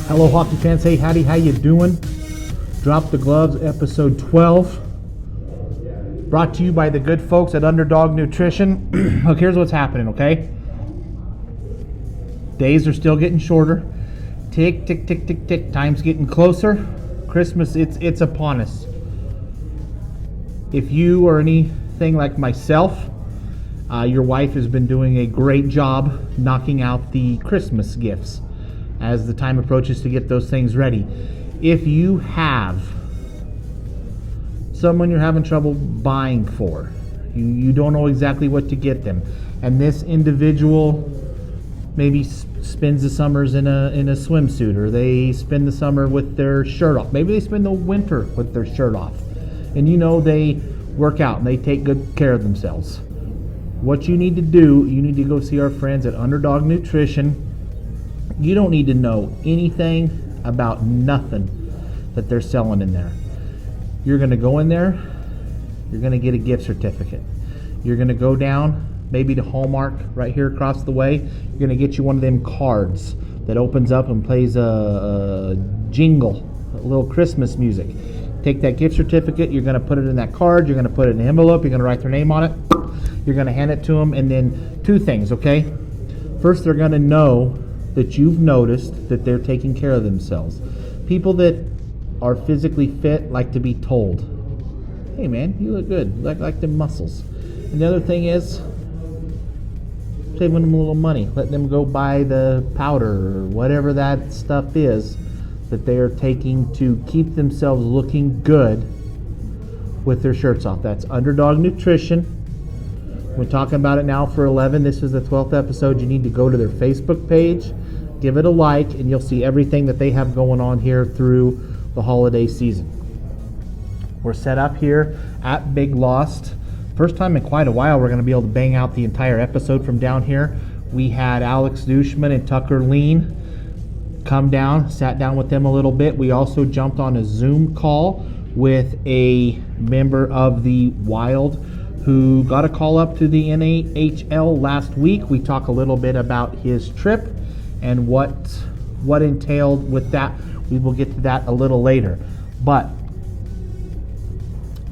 Hello, hockey fans. Hey, howdy, how you doing? Drop the Gloves, episode 12. Brought to you by the good folks at Underdog Nutrition. Look, here's what's happening, okay? Days are still getting shorter. Tick, tick, tick, tick, tick. Time's getting closer. Christmas, it's upon us. If you are anything like myself, your wife has been doing a great job knocking out the Christmas gifts as the time approaches to get those things ready. If you have someone you're having trouble buying for, you don't know exactly what to get them, and this individual maybe spends the summers in a swimsuit, or they spend the summer with their shirt off. Maybe they spend the winter with their shirt off, and they work out and they take good care of themselves. What you need to do, you need to go see our friends at Underdog Nutrition. You don't need to know anything about nothing that they're selling in there. You're going to go in there, you're going to get a gift certificate. You're going to go down maybe to Hallmark right here across the way. You're going to get you one of them cards that opens up and plays a jingle, a little Christmas music. Take that gift certificate, you're going to put it in that card, you're going to put it in an envelope, you're going to write their name on it, you're going to hand it to them, and then two things, okay? First, they're going to know that you've noticed that they're taking care of themselves. People that are physically fit like to be told, hey man, you look good, like them muscles. And the other thing is, saving them a little money, letting them go buy the powder or whatever that stuff is that they are taking to keep themselves looking good with their shirts off. That's Underdog Nutrition. We're talking about it now for 11. This is the 12th episode. You need to go to their Facebook page, give it a like, and you'll see everything that they have going on here through the holiday season. We're set up here at Big Lost. First time in quite a while we're going to be able to bang out the entire episode from down here. We had Alex Duchemin and Tucker Lien come down, sat down with them a little bit. We also jumped on a Zoom call with a member of the Wild who got a call up to the NHL last week. We talk a little bit about his trip and what entailed with that. We will get to that a little later. But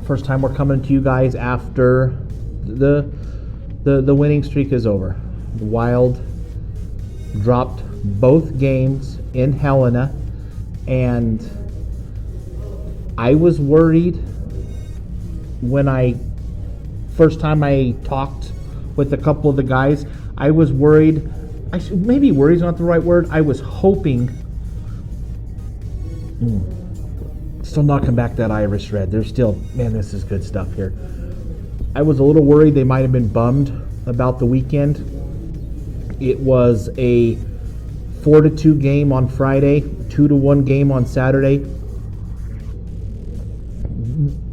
first time we're coming to you guys after the winning streak is over. The Wild dropped both games in Helena, and I was worried when first time I talked with a couple of the guys. I was worried. Maybe worried is not the right word. I was hoping. Still knocking back that Irish red. There's still, man, this is good stuff here. I was a little worried they might have been bummed about the weekend. It was a 4-2 game on Friday, 2-1 game on Saturday.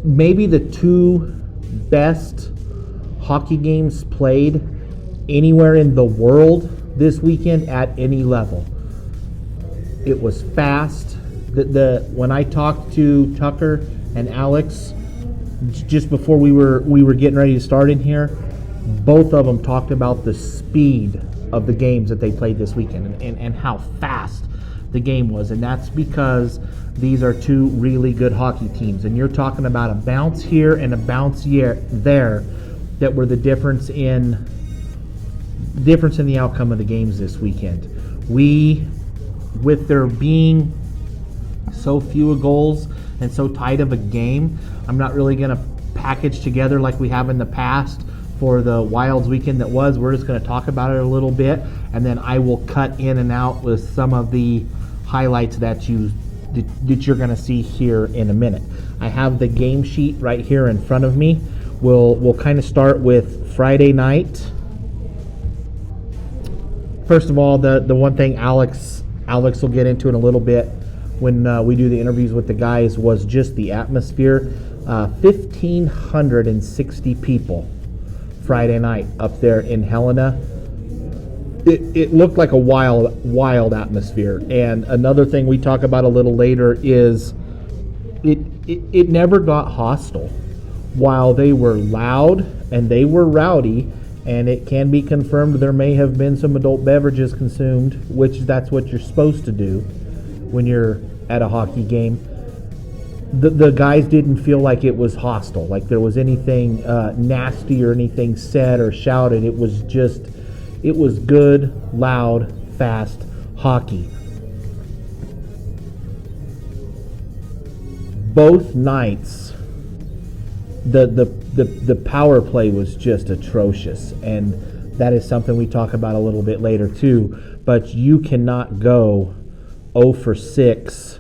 Maybe the two best hockey games played anywhere in the world this weekend at any level. It was fast. When I talked to Tucker and Alex just before we were getting ready to start in here, both of them talked about the speed of the games that they played this weekend and how fast the game was. And that's because these are two really good hockey teams. And you're talking about a bounce here and a bounce there that were the difference in the outcome of the games this weekend. With there being so few goals and so tight of a game, I'm not really going to package together like we have in the past for the Wilds weekend that was. We're just going to talk about it a little bit, and then I will cut in and out with some of the highlights that you're going to see here in a minute. I have the game sheet right here in front of me. We'll kind of start with Friday night. First of all, the one thing Alex will get into in a little bit when we do the interviews with the guys was just the atmosphere. 1,560 people Friday night up there in Helena. It looked like a wild atmosphere. And another thing we talk about a little later is it never got hostile. While they were loud and they were rowdy, and it can be confirmed there may have been some adult beverages consumed, which that's what you're supposed to do. when you're at a hockey game. The guys didn't feel like it was hostile, like there was anything nasty or anything said or shouted. It was good, loud, fast hockey. Both nights, the power play was just atrocious, and that is something we talk about a little bit later too. But you cannot go 0 for 6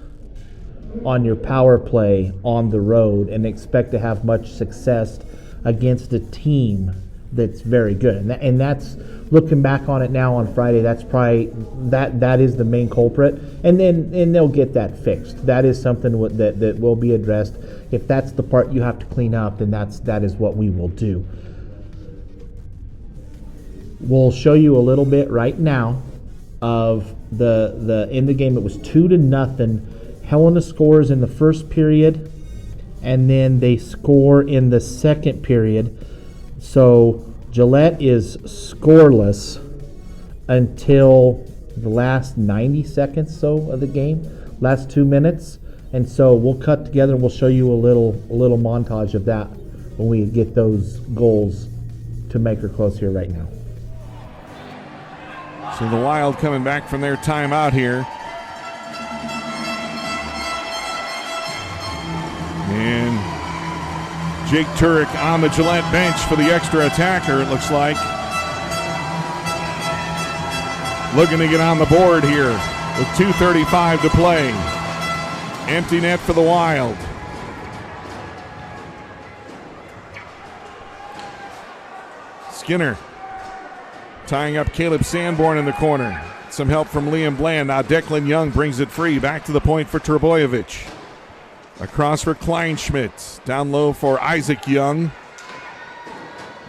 on your power play on the road and expect to have much success against a team that's very good. And that's, looking back on it now on Friday, that's probably that is the main culprit. And they'll get that fixed. That is something that will be addressed. If that's the part you have to clean up, then that is what we will do. We'll show you a little bit right now of the in the game. It was 2-0. Helena scores in the first period, and then they score in the second period. So Gillette is scoreless until the last 90 seconds of the game, last 2 minutes. And so we'll cut together and we'll show you a little montage of that when we get those goals to make her close here right now. So the Wild coming back from their timeout here. And Jake Turek on the Gillette bench for the extra attacker, it looks like. Looking to get on the board here with 2:35 to play. Empty net for the Wild. Skinner tying up Caleb Sanborn in the corner. Some help from Liam Bland. Now Declan Young brings it free. Back to the point for Trebojevic. Across for Kleinschmidt. Down low for Isaac Young.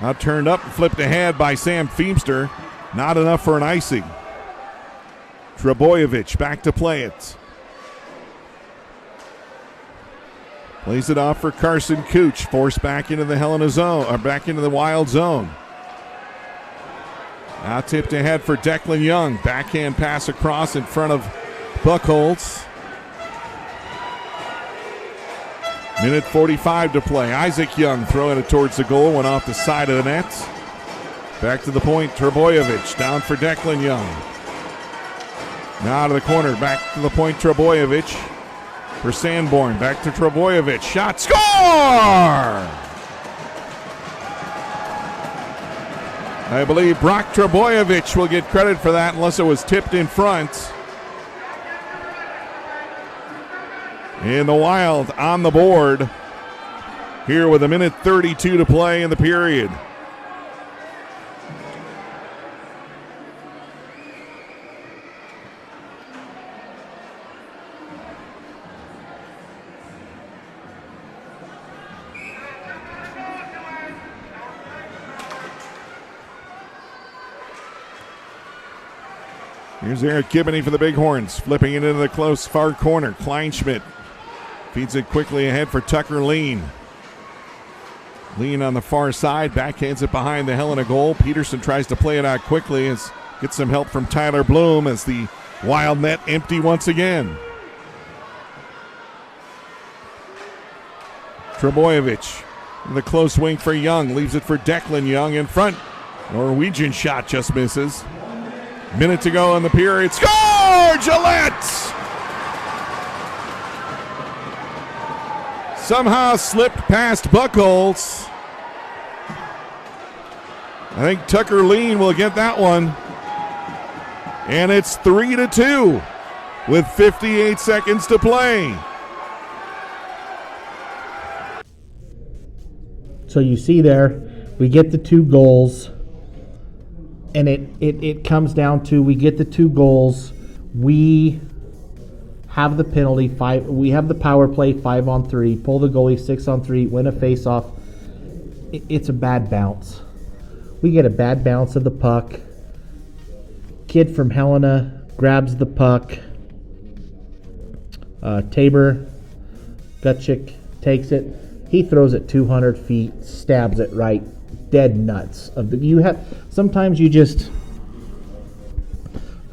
Now turned up and flipped ahead by Sam Feemster. Not enough for an icing. Trebojevic back to play it. Plays it off for Carson Cooch. Forced back into the Helena zone, or back into the Wild zone. Now tipped ahead for Declan Young. Backhand pass across in front of Buchholz. Minute 45 to play. Isaac Young throwing it towards the goal. Went off the side of the net. Back to the point. Trebojevic down for Declan Young. Now to the corner. Back to the point. Trebojevic for Sanborn. Back to Trebojevic. Shot. Score! I believe Brock Trebojevic will get credit for that unless it was tipped in front. And the Wild on the board here with 1:32 to play in the period. Here's Eric Gibney for the Bighorns, flipping it into the close far corner. Kleinschmidt feeds it quickly ahead for Tucker Lien. Lien on the far side, backhands it behind the Helena goal. Peterson tries to play it out quickly, gets some help from Tyler Bloom as the Wild net empty once again. Trebojevic in the close wing for Young, leaves it for Declan Young in front. Norwegian shot just misses. Minute to go in the period. Score! Gillette! Somehow slipped past Buchholz. I think Tucker Lien will get that one. And it's 3-2 with 58 seconds to play. So you see there, we get the 2 goals. And it comes down to, we get the 2 goals. We have the penalty, 5. We have the power play, 5-on-3. Pull the goalie, 6-on-3. Win a face-off. It's a bad bounce. We get a bad bounce of the puck. Kid from Helena grabs the puck. Tabor Gutchik takes it. He throws it 200 feet, stabs it right dead nuts. Sometimes you just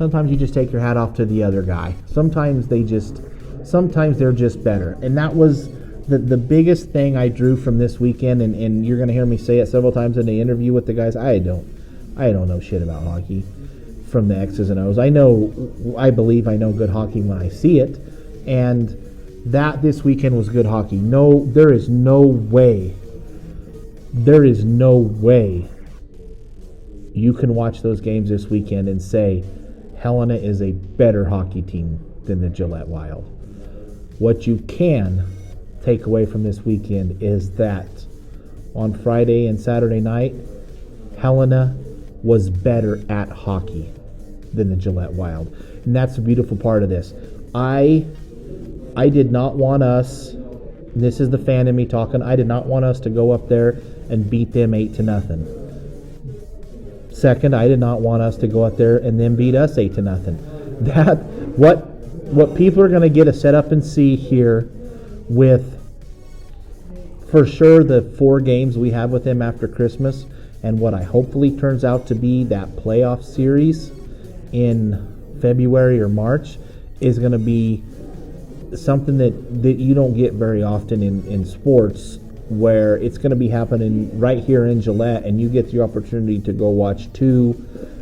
Sometimes you just take your hat off to the other guy. Sometimes they're just better. And that was the biggest thing I drew from this weekend, and you're going to hear me say it several times in the interview with the guys. I don't know shit about hockey from the X's and O's. I believe I know good hockey when I see it, and that this weekend was good hockey. No, there is no way you can watch those games this weekend and say Helena is a better hockey team than the Gillette Wild. What you can take away from this weekend is that on Friday and Saturday night, Helena was better at hockey than the Gillette Wild. And that's the beautiful part of this. I did not want us, this is the fan in me talking, I did not want us to go up there and beat them 8-0. Second, I did not want us to go out there and then beat us 8-0. That what people are going to get a set up and see here with, for sure, the 4 games we have with them after Christmas, and what I hopefully turns out to be that playoff series in February or March is going to be something that you don't get very often in sports, where it's going to be happening right here in Gillette, and you get the opportunity to go watch 2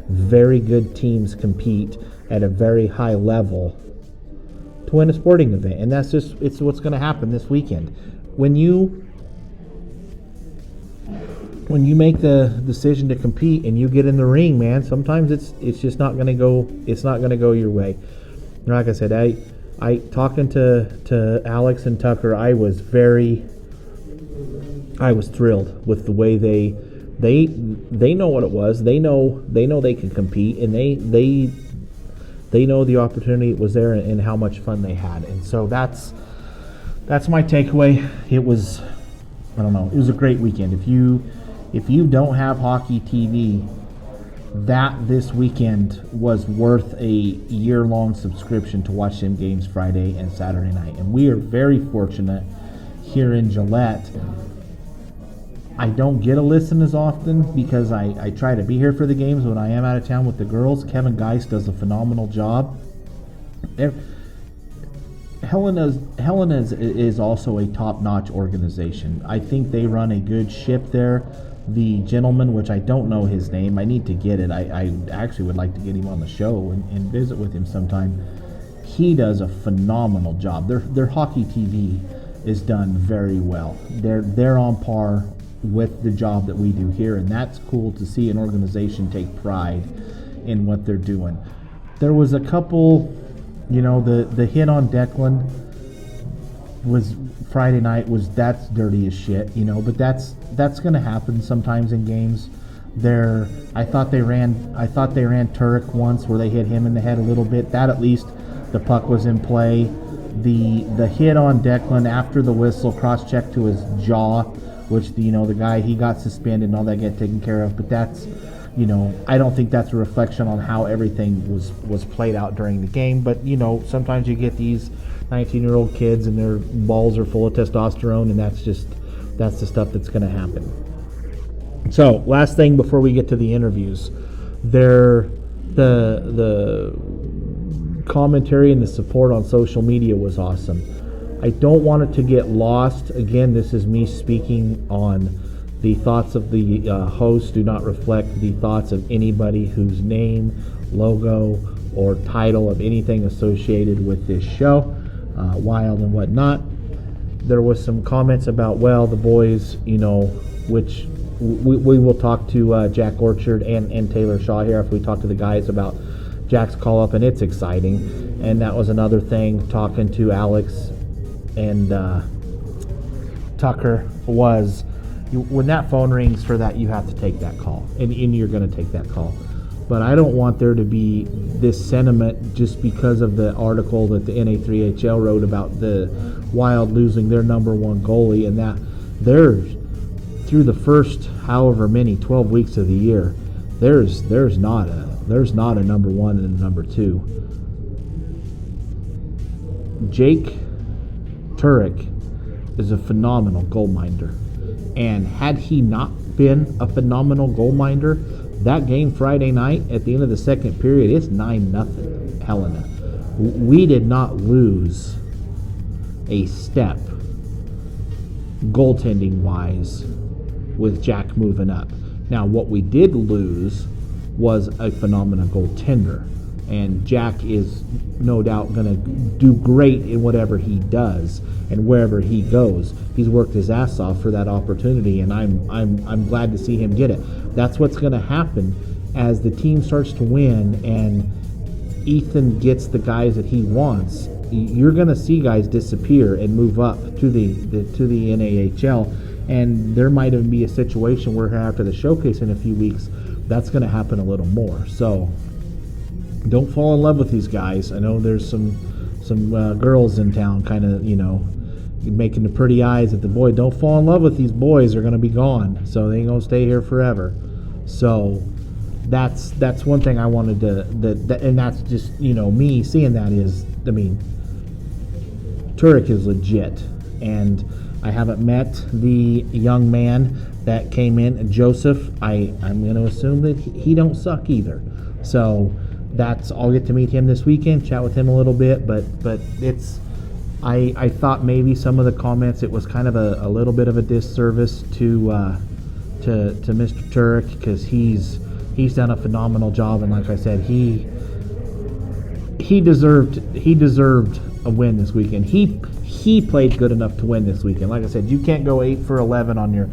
very good teams compete at a very high level to win a sporting event. And it's what's going to happen this weekend. When you make the decision to compete and you get in the ring, man, sometimes it's just not going to go. It's not going to go your way. Like I said, I talking to Alex and Tucker, I was thrilled with the way they know what it was. They know they can compete, and they know the opportunity was there and how much fun they had. And so that's my takeaway. It was a great weekend. If you don't have hockey TV, that this weekend was worth a year-long subscription to watch them games Friday and Saturday night. And we are very fortunate here in Gillette. I don't get to listen as often because I try to be here for the games when I am out of town with the girls. Kevin Geist does a phenomenal job. Helena's is also a top-notch organization. I think they run a good ship there. The gentleman, which I don't know his name, I need to get it. I actually would like to get him on the show and visit with him sometime. He does a phenomenal job. Their hockey TV is done very well. They're on par with the job that we do here, and that's cool to see an organization take pride in what they're doing. There was a couple, the hit on Declan was Friday night, that's dirty as shit, but that's going to happen sometimes in games. I thought they ran Turek once where they hit him in the head a little bit. That, at least the puck was in play. The hit on Declan after the whistle, cross-check to his jaw, which the guy, he got suspended and all that get taken care of. But that's, I don't think that's a reflection on how everything was played out during the game. But sometimes you get these 19-year-old kids and their balls are full of testosterone, and that's the stuff that's going to happen. So, last thing before we get to the interviews, the commentary and the support on social media was awesome. I don't want it to get lost. Again, this is me speaking on the thoughts of the host, do not reflect the thoughts of anybody whose name, logo, or title of anything associated with this show, Wild and whatnot. There was some comments about, the boys, which we will talk to Jack Orchard and Taylor Shaw here after we talk to the guys about Jack's call-up, and it's exciting. And that was another thing, talking to Alex and Tucker, was when that phone rings for that, you have to take that call, and you're going to take that call. But I don't want there to be this sentiment just because of the article that the NA3HL wrote about the Wild losing their number one goalie, and that there's, through the first however many 12 weeks of the year, there's not a number one and a number two. Jake Turek is a phenomenal goal minder, and had he not been a phenomenal goal minder, That game Friday night at the end of the second period, it's 9-0 Helena. We did not lose a step goaltending wise with Jack moving up. Now, what we did lose was a phenomenal goaltender, and Jack is no doubt going to do great in whatever he does and wherever he goes. He's worked his ass off for that opportunity, and I'm glad to see him get it. That's what's going to happen as the team starts to win and Ethan gets the guys that he wants. You're going to see guys disappear and move up to the NAHL, and there might even be a situation where after the showcase in a few weeks, that's going to happen a little more. So don't fall in love with these guys. I know there's some girls in town kind of, making the pretty eyes at the boy. Don't fall in love with these boys. They're going to be gone, so they ain't going to stay here forever. So that's one thing I wanted to, and that's just, me seeing that is, Turek is legit, and I haven't met the young man that came in, Joseph. I'm going to assume that he don't suck either. So I'll get to meet him this weekend, chat with him a little bit, but it's, I thought maybe some of the comments, it was kind of a little bit of a disservice to Mr. Turek, because he's done a phenomenal job, and like I said, he deserved a win this weekend. He played good enough to win this weekend. Like I said, you can't go 8 for 11 on your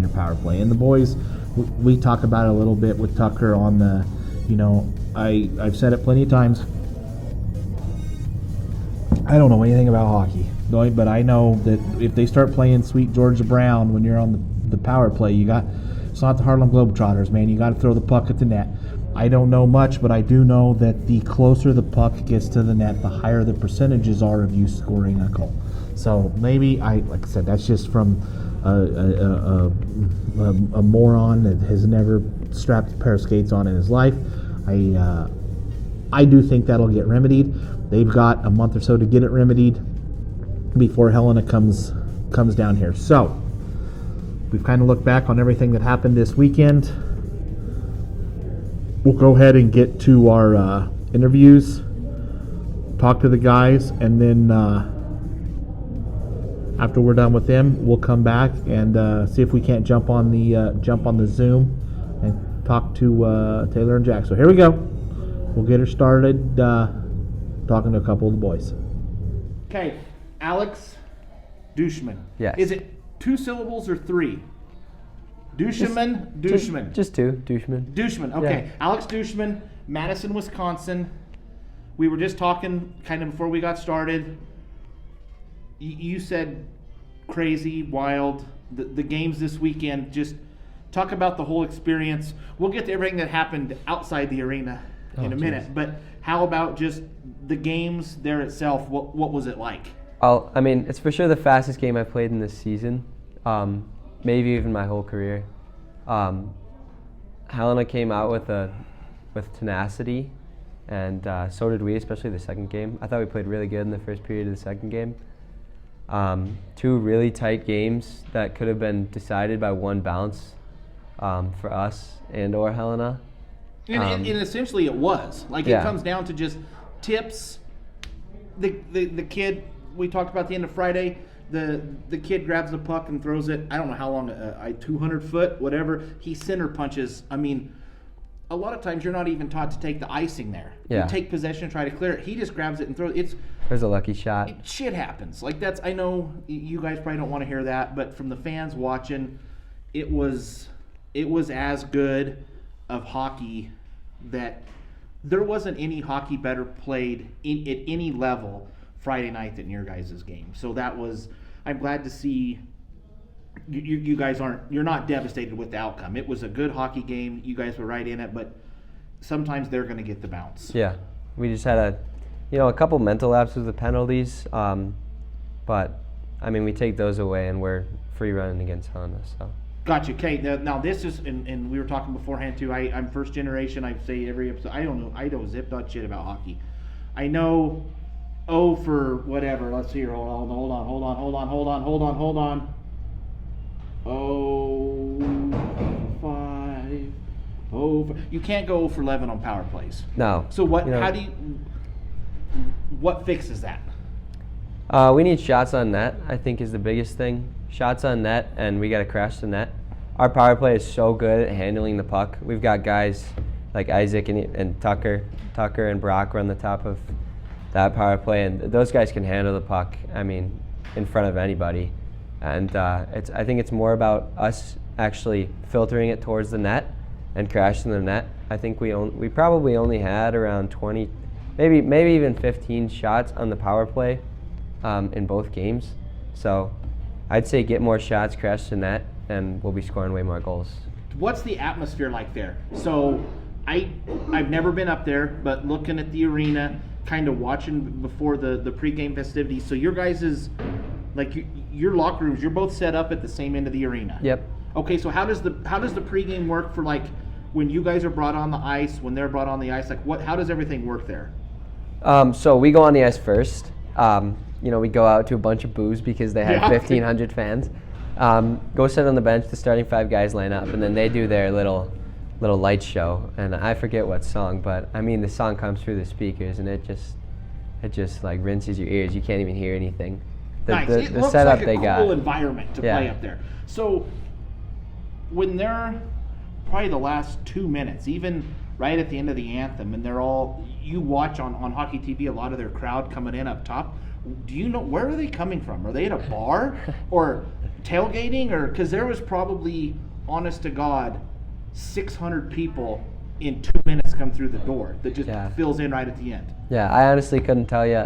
power play. And the boys, we talk about it a little bit with Tucker on the, I've said it plenty of times. I don't know anything about hockey, but I know that if they start playing Sweet Georgia Brown when you're on the power play, it's not the Harlem Globetrotters, man. You got to throw the puck at the net. I don't know much, but I do know that the closer the puck gets to the net, the higher the percentages are of you scoring a goal. So maybe, like I said, that's just from a moron that has never strapped a pair of skates on in his life. I do think that'll get remedied. They've got a month or so to get it remedied before Helena comes down here. So we've kind of looked back on everything that happened this weekend. We'll go ahead and get to our interviews, talk to the guys, and then after we're done with them, we'll come back and see if we can't jump on the Zoom and talk to Taylor and Jack. So here we go. We'll get her started talking to a couple of the boys. Okay, Alex Duchemin. Yes. Is it 2 syllables or 3? Duchemin? Just 2, Duchemin. Duchemin, okay. Yeah. Alex Duchemin, Madison, Wisconsin. We were just talking kind of before we got started. You said crazy, wild. The games this weekend, just talk about the whole experience. We'll get to everything that happened outside the arena in a minute, but how about just the games there itself? What was it like? It's for sure the fastest game I played in this season. Maybe even my whole career. Helena came out with tenacity, and so did we, especially the second game. I thought we played really good in the first period of the second game. 2 really tight games that could have been decided by one bounce for us and or Helena. And essentially it was. It comes down to just tips. The kid, we talked about the end of Friday, the kid grabs the puck and throws it, I don't know how long, 200 foot, whatever. He center punches. A lot of times you're not even taught to take the icing there. Yeah. You take possession and try to clear it. He just grabs it and throws it. There's a lucky shot. Shit happens. I know you guys probably don't want to hear that, but from the fans watching, it was as good of hockey that there wasn't any hockey better played at any level Friday night than your guys' game. So I'm glad to see you guys you're not devastated with the outcome. It was a good hockey game. You guys were right in it, but sometimes they're going to get the bounce. Yeah, we just had a couple mental lapses with penalties, but we take those away and we're free running against Helena. So. Gotcha. Okay, now this is, and we were talking beforehand too, I'm first generation. I say every episode, I know zip dot shit about hockey. I know, for whatever, let's see here, hold on. 5, You can't go 0 for 11 on power plays. No. So what? You know, How do you? What fixes that? We need shots on net, I think, is the biggest thing. Shots on net, and we got to crash the net. Our power play is so good at handling the puck. We've got guys like Isaac and Tucker. Tucker and Brock run the top of that power play, and those guys can handle the puck, I mean, in front of anybody. And I think it's more about us actually filtering it towards the net and crashing the net. I think we probably only had around 20, maybe even 15 shots on the power play in both games. So I'd say get more shots, crash the net, and we'll be scoring way more goals. What's the atmosphere like there? So I've never been up there, but looking at the arena, kind of watching before the pregame festivities. So your guys is like your locker rooms, you're both set up at the same end of the arena. Yep. Okay, so how does the pregame work for like when you guys are brought on the ice, when they're brought on the ice? Like how does everything work there? So we go on the ice first. We go out to a bunch of booze because they had 1,500 fans. Go sit on the bench. The starting 5 guys line up, and then they do their little light show. And I forget what song, but I mean the song comes through the speakers, and it just like rinses your ears. You can't even hear anything. Nice. It looks setup like a they cool got. environment to play up there. So when they're probably the last 2 minutes, even right at the end of the anthem, and you watch on hockey TV a lot of their crowd coming in up top. Do you know where are they coming from? Are they at a bar or tailgating, or because there was probably, honest to God, 600 people in 2 minutes come through the door that just fills in right at the end. Yeah, I honestly couldn't tell you.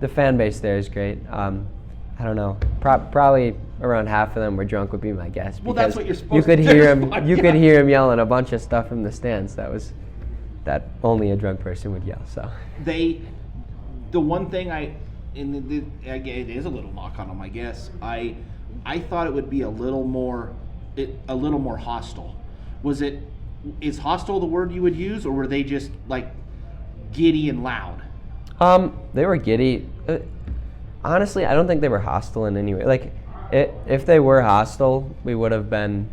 The fan base there is great. I don't know. Probably around half of them were drunk would be my guess. Well, that's what you're supposed you could to hear do. him. You could hear him yelling a bunch of stuff from the stands. That only a drunk person would yell. So the one thing it is a little knock on them, I guess. I thought it would be a little more hostile. Is hostile the word you would use, or were they just like giddy and loud? They were giddy. Honestly, I don't think they were hostile in any way. Like, if they were hostile, we would have been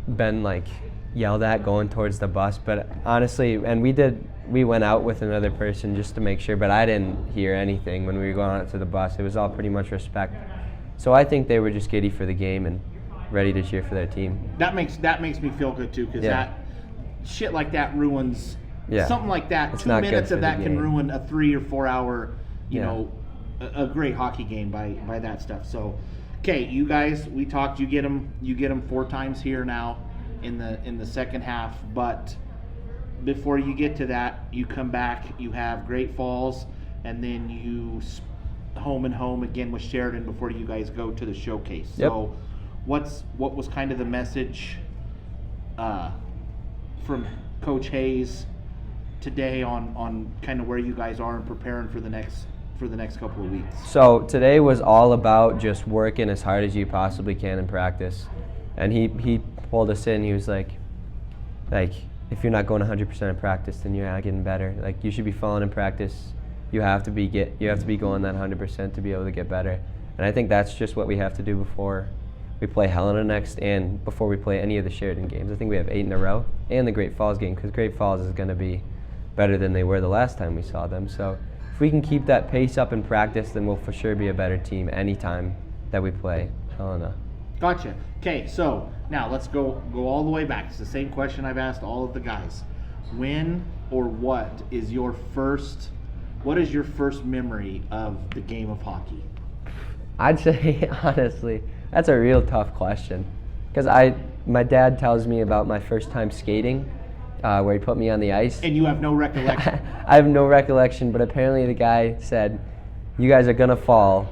like yelled at going towards the bus. But honestly, and we went out with another person just to make sure, but I didn't hear anything when we were going out to the bus. It was all pretty much respect. So I think they were just giddy for the game and ready to cheer for their team. That makes me feel good too, because that shit like that ruins something like that. It's 2 minutes of that can ruin a 3 or 4 hour, a great hockey game by that stuff. So, okay, you guys, we talked. You get them 4 times here now in the second half. But before you get to that, you come back. You have Great Falls, and then you home and home again with Sheridan before you guys go to the showcase. Yep. So, what was kind of the message from Coach Hayes today on kind of where you guys are and preparing for the next couple of weeks? So today was all about just working as hard as you possibly can in practice. And he pulled us in. He was like if you're not going 100% in practice, then you're not getting better. Like, you should be falling in practice. You have to be going that 100% to be able to get better. And I think that's just what we have to do before we play Helena next, and before we play any of the Sheridan games. I think we have 8 in a row, and the Great Falls game, because Great Falls is going to be better than they were the last time we saw them. So if we can keep that pace up in practice, then we'll for sure be a better team anytime that we play Helena. Gotcha. Okay, so now let's go all the way back. It's the same question I've asked all of the guys. When or what is your first memory of the game of hockey? I'd say, honestly, that's a real tough question, because my dad tells me about my first time skating, where he put me on the ice. And you have no recollection? I have no recollection, but apparently the guy said, "You guys are gonna fall.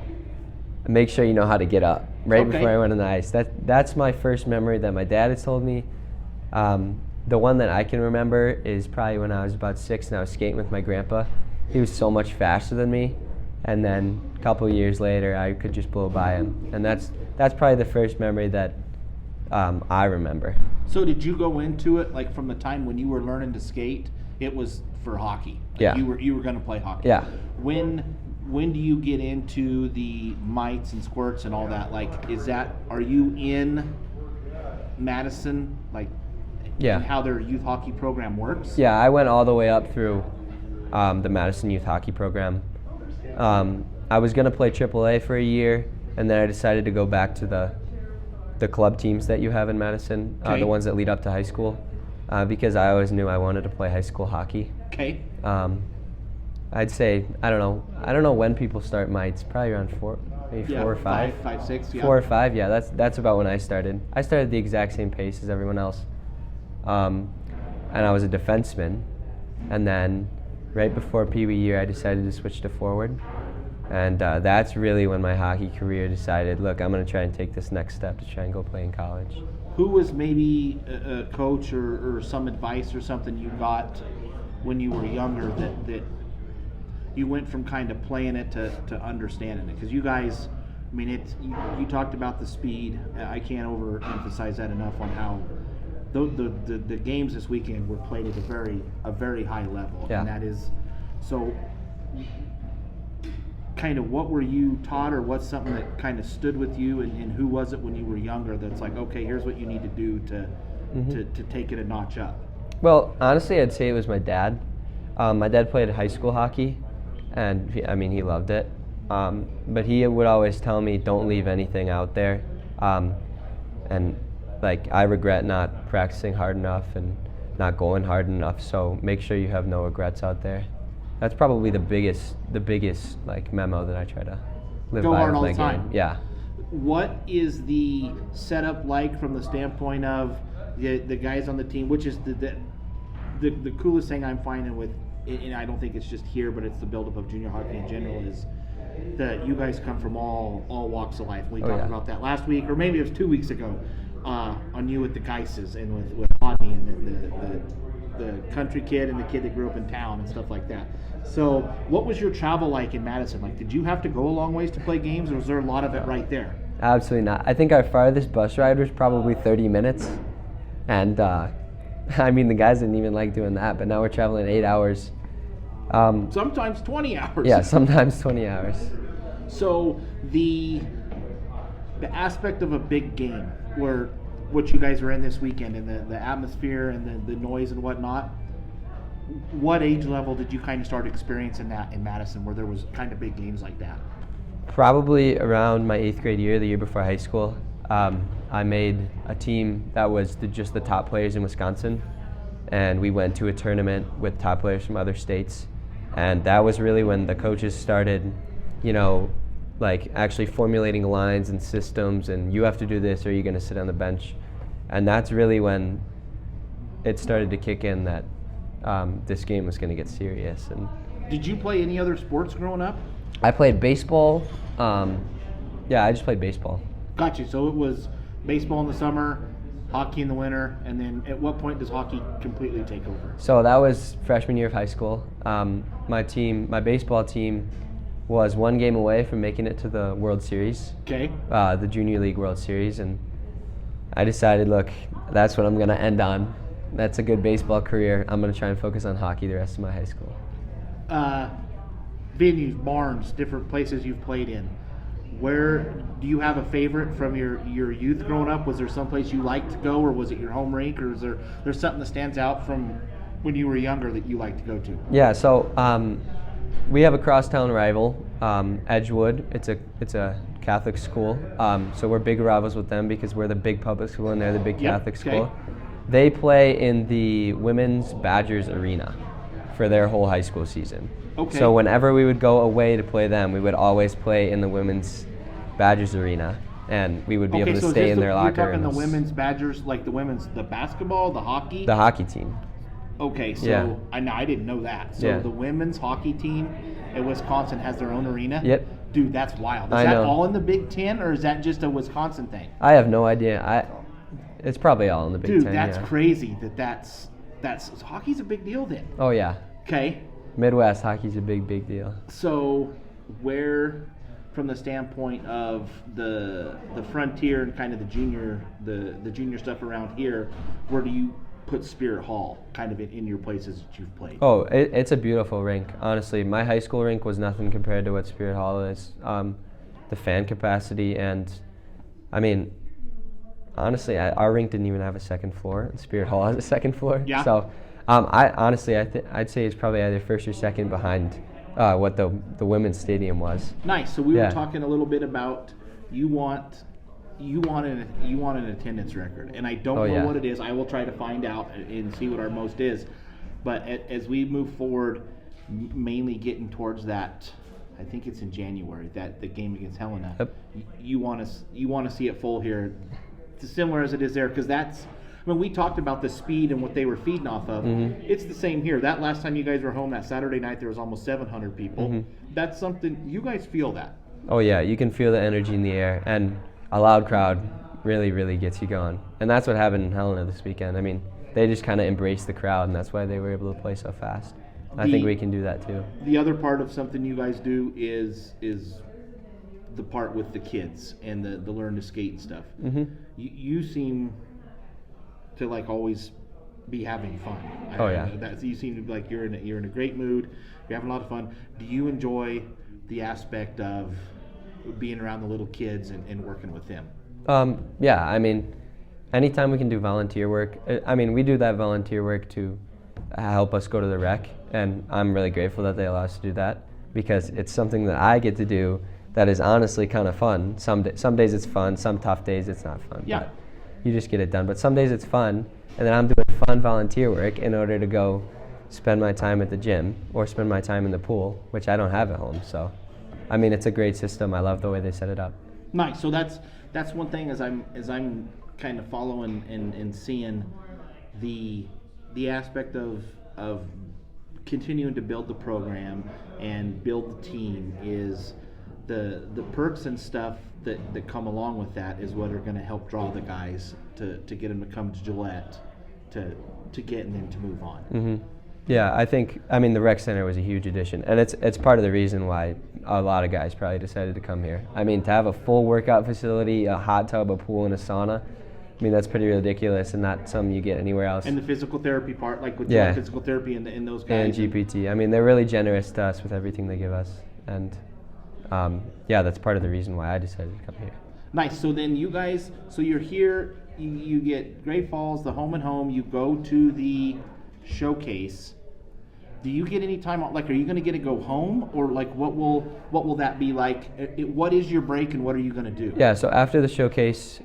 Make sure you know how to get up." Right before I went on the ice. That's my first memory that my dad has told me. The one that I can remember is probably when I was about 6 and I was skating with my grandpa. He was so much faster than me, and then a couple of years later I could just blow by him. And that's probably the first memory that I remember. So did you go into it like from the time when you were learning to skate, it was for hockey? Like yeah. You were going to play hockey. Yeah. When do you get into the mites and squirts and all that? Like, are you in Madison, like Yeah. and how their youth hockey program works? Yeah, I went all the way up through the Madison youth hockey program. I was going to play AAA for a year, and then I decided to go back to the club teams that you have in Madison, Okay. the ones that lead up to high school, because I always knew I wanted to play high school hockey. Okay. I'd say, I don't know when people start mites, probably around maybe 4 or 5. 5, 6, yeah. 4 or 5, yeah, that's about when I started. I started the exact same pace as everyone else. And I was a defenseman. And then right before Pee Wee year, I decided to switch to forward. And that's really when my hockey career decided, look, I'm going to try and take this next step to try and go play in college. Who was maybe a coach or some advice or something you got when you were younger that you went from kind of playing it to understanding it? Because you guys, I mean, you talked about the speed. I can't overemphasize that enough on how the games this weekend were played at a very high level. Yeah. And that is, so kind of what were you taught, or what's something that kind of stood with you, and who was it when you were younger that's like, okay, here's what you need to do to take it a notch up? Well, honestly, I'd say it was my dad. My dad played high school hockey, and he loved it. But he would always tell me, don't leave anything out there. And like, I regret not practicing hard enough and not going hard enough, so make sure you have no regrets out there. That's probably the biggest like memo that I try to live Go by hard with all my the time. game. Yeah. What is the setup like from the standpoint of the guys on the team, which is the coolest thing I'm finding with, and I don't think it's just here, but it's the buildup of junior hockey in general, is that you guys come from all walks of life. We talked about that last week, or maybe it was 2 weeks ago, on you with the Geises and with Rodney and the country kid and the kid that grew up in town and stuff like that. So what was your travel like in Madison? Like, did you have to go a long ways to play games, or was there a lot of it right there? Absolutely not. I think our farthest bus ride was probably 30 minutes. And the guys didn't even like doing that, but now we're traveling 8 hours. Sometimes 20 hours. Yeah, sometimes 20 hours. So the aspect of a big game, where what you guys are in this weekend, and the atmosphere and the noise and whatnot, what age level did you kind of start experiencing that in Madison, where there was kind of big games like that? Probably around my 8th grade year, the year before high school. I made a team that was just the top players in Wisconsin, and we went to a tournament with top players from other states. And that was really when the coaches started, like actually formulating lines and systems, and you have to do this or you're going to sit on the bench. And that's really when it started to kick in that this game was going to get serious. And did you play any other sports growing up? I played baseball. I just played baseball. Gotcha. So it was baseball in the summer, hockey in the winter, and then at what point does hockey completely take over? So that was freshman year of high school. My baseball team was 1 game away from making it to the World Series. Okay. The Junior League World Series, and I decided, look, that's what I'm going to end on. That's a good baseball career. I'm going to try and focus on hockey the rest of my high school. Venues, barns, different places you've played in. Where do you have a favorite from your youth growing up? Was there someplace you liked to go, or was it your home rink, or is there's something that stands out from when you were younger that you liked to go to? Yeah, so we have a crosstown rival, Edgewood. It's a Catholic school, so we're big rivals with them because we're the big public school and they're the big Catholic school. They play in the Women's Badgers Arena for their whole high school season. Okay. So whenever we would go away to play them, we would always play in the Women's Badgers Arena, and we would be able to stay in their locker rooms. You're talking the Women's Badgers, like the basketball, the hockey? The hockey team. Okay, so Yeah. I didn't know that. So the women's hockey team at Wisconsin has their own arena? Yep. Dude, that's wild. Is I that know. all in the Big Ten, or is that just a Wisconsin thing? I have no idea. It's probably all in the Big Ten. Dude, that's yeah. crazy. That's hockey's a big deal then. Oh yeah. Okay. Midwest hockey's a big deal. So where, from the standpoint of the frontier and kind of the junior stuff around here, where do you put Spirit Hall kind of in your places that you've played? Oh, it's a beautiful rink. Honestly, my high school rink was nothing compared to what Spirit Hall is. The fan capacity, and honestly, our rink didn't even have a second floor, and Spirit Hall has a second floor. Yeah. So, I'd say it's probably either first or second behind what the women's stadium was. Nice. So we Yeah. were talking a little bit about you want an attendance record, and I don't know yeah. what it is. I will try to find out and see what our most is. But as we move forward, mainly getting towards that, I think it's in January, that the game against Helena. Yep. You want to see it full here, similar as it is there, because that's when we talked about the speed and what they were feeding off of. Mm-hmm. It's the same here. That last time you guys were home, that Saturday night, there was almost 700 people. Mm-hmm. That's something you guys feel that. Oh yeah, you can feel the energy in the air, and a loud crowd really, really gets you going. And that's what happened in Helena this weekend. I mean, they just kind of embraced the crowd, and that's why they were able to play so fast. I think we can do that too. The other part of something you guys do is the part with the kids and the learn to skate and stuff. Mm-hmm. You seem to like always be having fun. Oh yeah. You seem to be like you're in a great mood. You're having a lot of fun. Do you enjoy the aspect of being around the little kids and working with them? Yeah, I mean, anytime we can do volunteer work, I mean, we do that volunteer work to help us go to the rec, and I'm really grateful that they allow us to do that, because it's something that I get to do that is honestly kind of fun. Some days it's fun, some tough days it's not fun. Yeah. But you just get it done. But some days it's fun, and then I'm doing fun volunteer work in order to go spend my time at the gym or spend my time in the pool, which I don't have at home. So, I mean, it's a great system. I love the way they set it up. Nice. So that's one thing as I'm kind of following and seeing the aspect of continuing to build the program and build the team is the perks and stuff that come along with that is what are going to help draw the guys to get them to come to Gillette to get and then to move on. Mm-hmm. Yeah, I mean the rec center was a huge addition, and it's part of the reason why a lot of guys probably decided to come here. I mean, to have a full workout facility, a hot tub, a pool, and a sauna, I mean, that's pretty ridiculous and not something you get anywhere else. And the physical therapy part, like with physical therapy and those And guys. GPT. I mean, they're really generous to us with everything they give us, and that's part of the reason why I decided to come here. Nice. So then you guys, so you're here, you get Great Falls, the home and home, you go to the showcase. Do you get any time off? Like, are you going to get to go home, or like what will that be like? What is your break, and what are you going to do? Yeah. So after the showcase,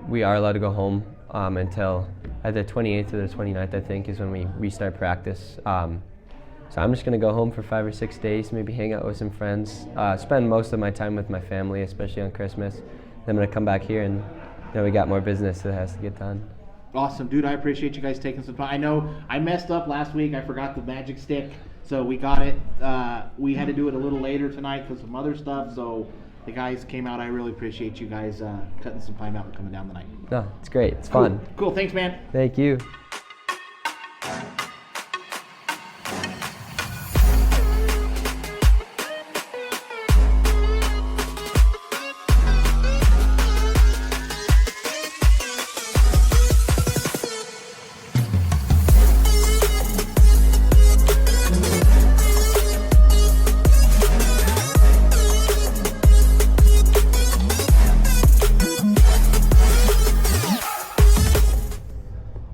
we are allowed to go home until the 28th or the 29th, I think, is when we restart practice. So I'm just going to go home for 5 or 6 days, maybe hang out with some friends, spend most of my time with my family, especially on Christmas. Then I'm going to come back here, and we got more business that has to get done. Awesome, dude. I appreciate you guys taking some time. I know I messed up last week. I forgot the magic stick, so we got it. We had to do it a little later tonight because some other stuff, so the guys came out. I really appreciate you guys cutting some time out and coming down tonight. No, it's great. It's fun. Cool. Thanks, man. Thank you.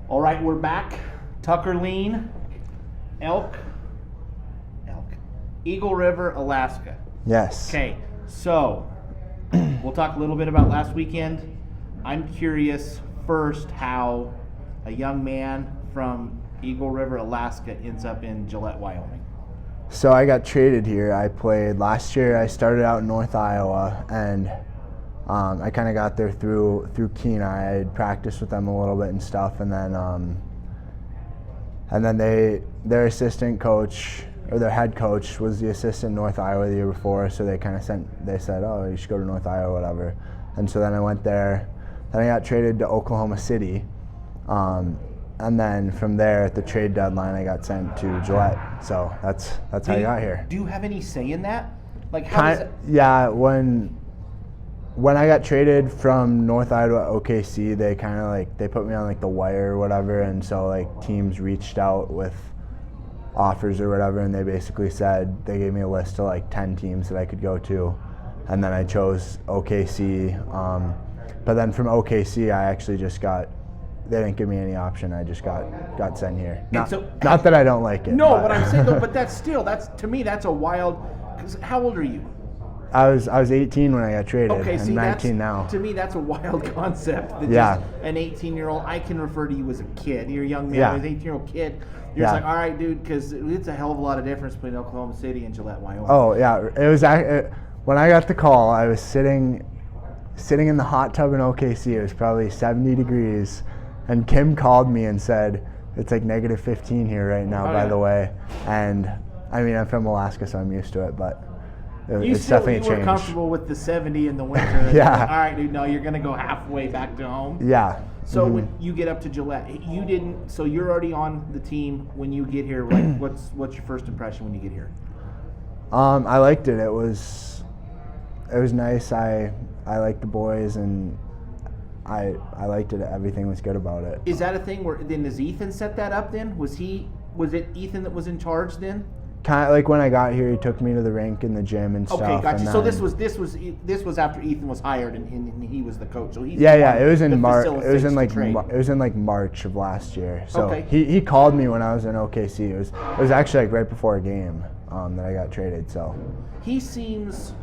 All right, we're back. Tucker, Lien, Elk, Eagle River, Alaska. Yes. Okay, so we'll talk a little bit about last weekend. I'm curious first how a young man from Eagle River, Alaska ends up in Gillette, Wyoming. So I got traded here. I played last year. I started out in North Iowa, and I kind of got there through Kenai. I had practiced with them a little bit and stuff, and then their assistant coach or their head coach was the assistant in North Iowa the year before, so they said, oh, you should go to North Iowa, whatever. And so then I went there. Then I got traded to Oklahoma City, and then from there at the trade deadline I got sent to Gillette. So that's how I got here. Do you have any say in that? Like how is it? Yeah, when I got traded from North Iowa to OKC, they kind of they put me on like the wire or whatever, and so like teams reached out with offers or whatever, and they basically said, they gave me a list of like 10 teams that I could go to, and then I chose OKC. But then from OKC, I actually just got. They didn't give me any option. I just got sent here. Not that I don't like it. No, but I'm saying though, but that's to me that's a wild. 'Cause how old are you? I was 18 when I got traded. Okay, I'm see, 19 now. To me, that's a wild concept. That Yeah. Just an 18-year-old, I can refer to you as a kid. You're a young man, Yeah. an 18-year-old kid. You're Yeah. just like, all right, dude, because it's a hell of a lot of difference between Oklahoma City and Gillette, Wyoming. Oh yeah, it was when I got the call. I was sitting in the hot tub in OKC. It was probably 70 degrees, and Kim called me and said, "It's like negative 15 here right now, by the way." And I mean, I'm from Alaska, so I'm used to it, but it's definitely a You were change. comfortable with the 70 in the winter. And Yeah. you're like, all right, dude, no, you're gonna go halfway back to home. Yeah. So when you get up to Gillette, you didn't. So you're already on the team when you get here. Like, what's your first impression when you get here? I liked it. It was nice. I liked the boys, and I liked it. Everything was good about it. Is that a thing where then does Ethan set that up? Then was it Ethan that was in charge then? Kind of like when I got here, he took me to the rink and the gym and stuff. Okay, gotcha. and So then- this was after Ethan was hired and he was the coach. So he's Yeah, the yeah. one It was in that March. It was facilitates in the like trade. it was in like March of last year. So Okay. he called me when I was in OKC. It was actually like right before a game that I got traded. So He seems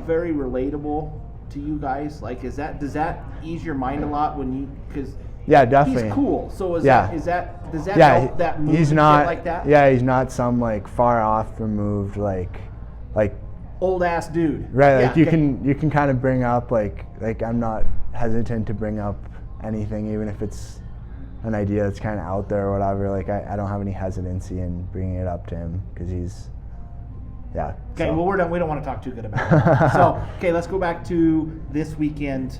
very relatable to you guys. Like, does that ease your mind a lot when you because yeah, definitely. he's cool. So does Yeah. that Yeah, help that move he's and not shit like that? Yeah, he's not some like far off removed like Old ass dude. right. Yeah, Like you okay. can kind of bring up like I'm not hesitant to bring up anything, even if it's an idea that's kind of out there or whatever. Like I don't have any hesitancy in bringing it up to him because he's yeah. Okay, so. well, we're done. We don't want to talk too good about it. So, okay, let's go back to this weekend.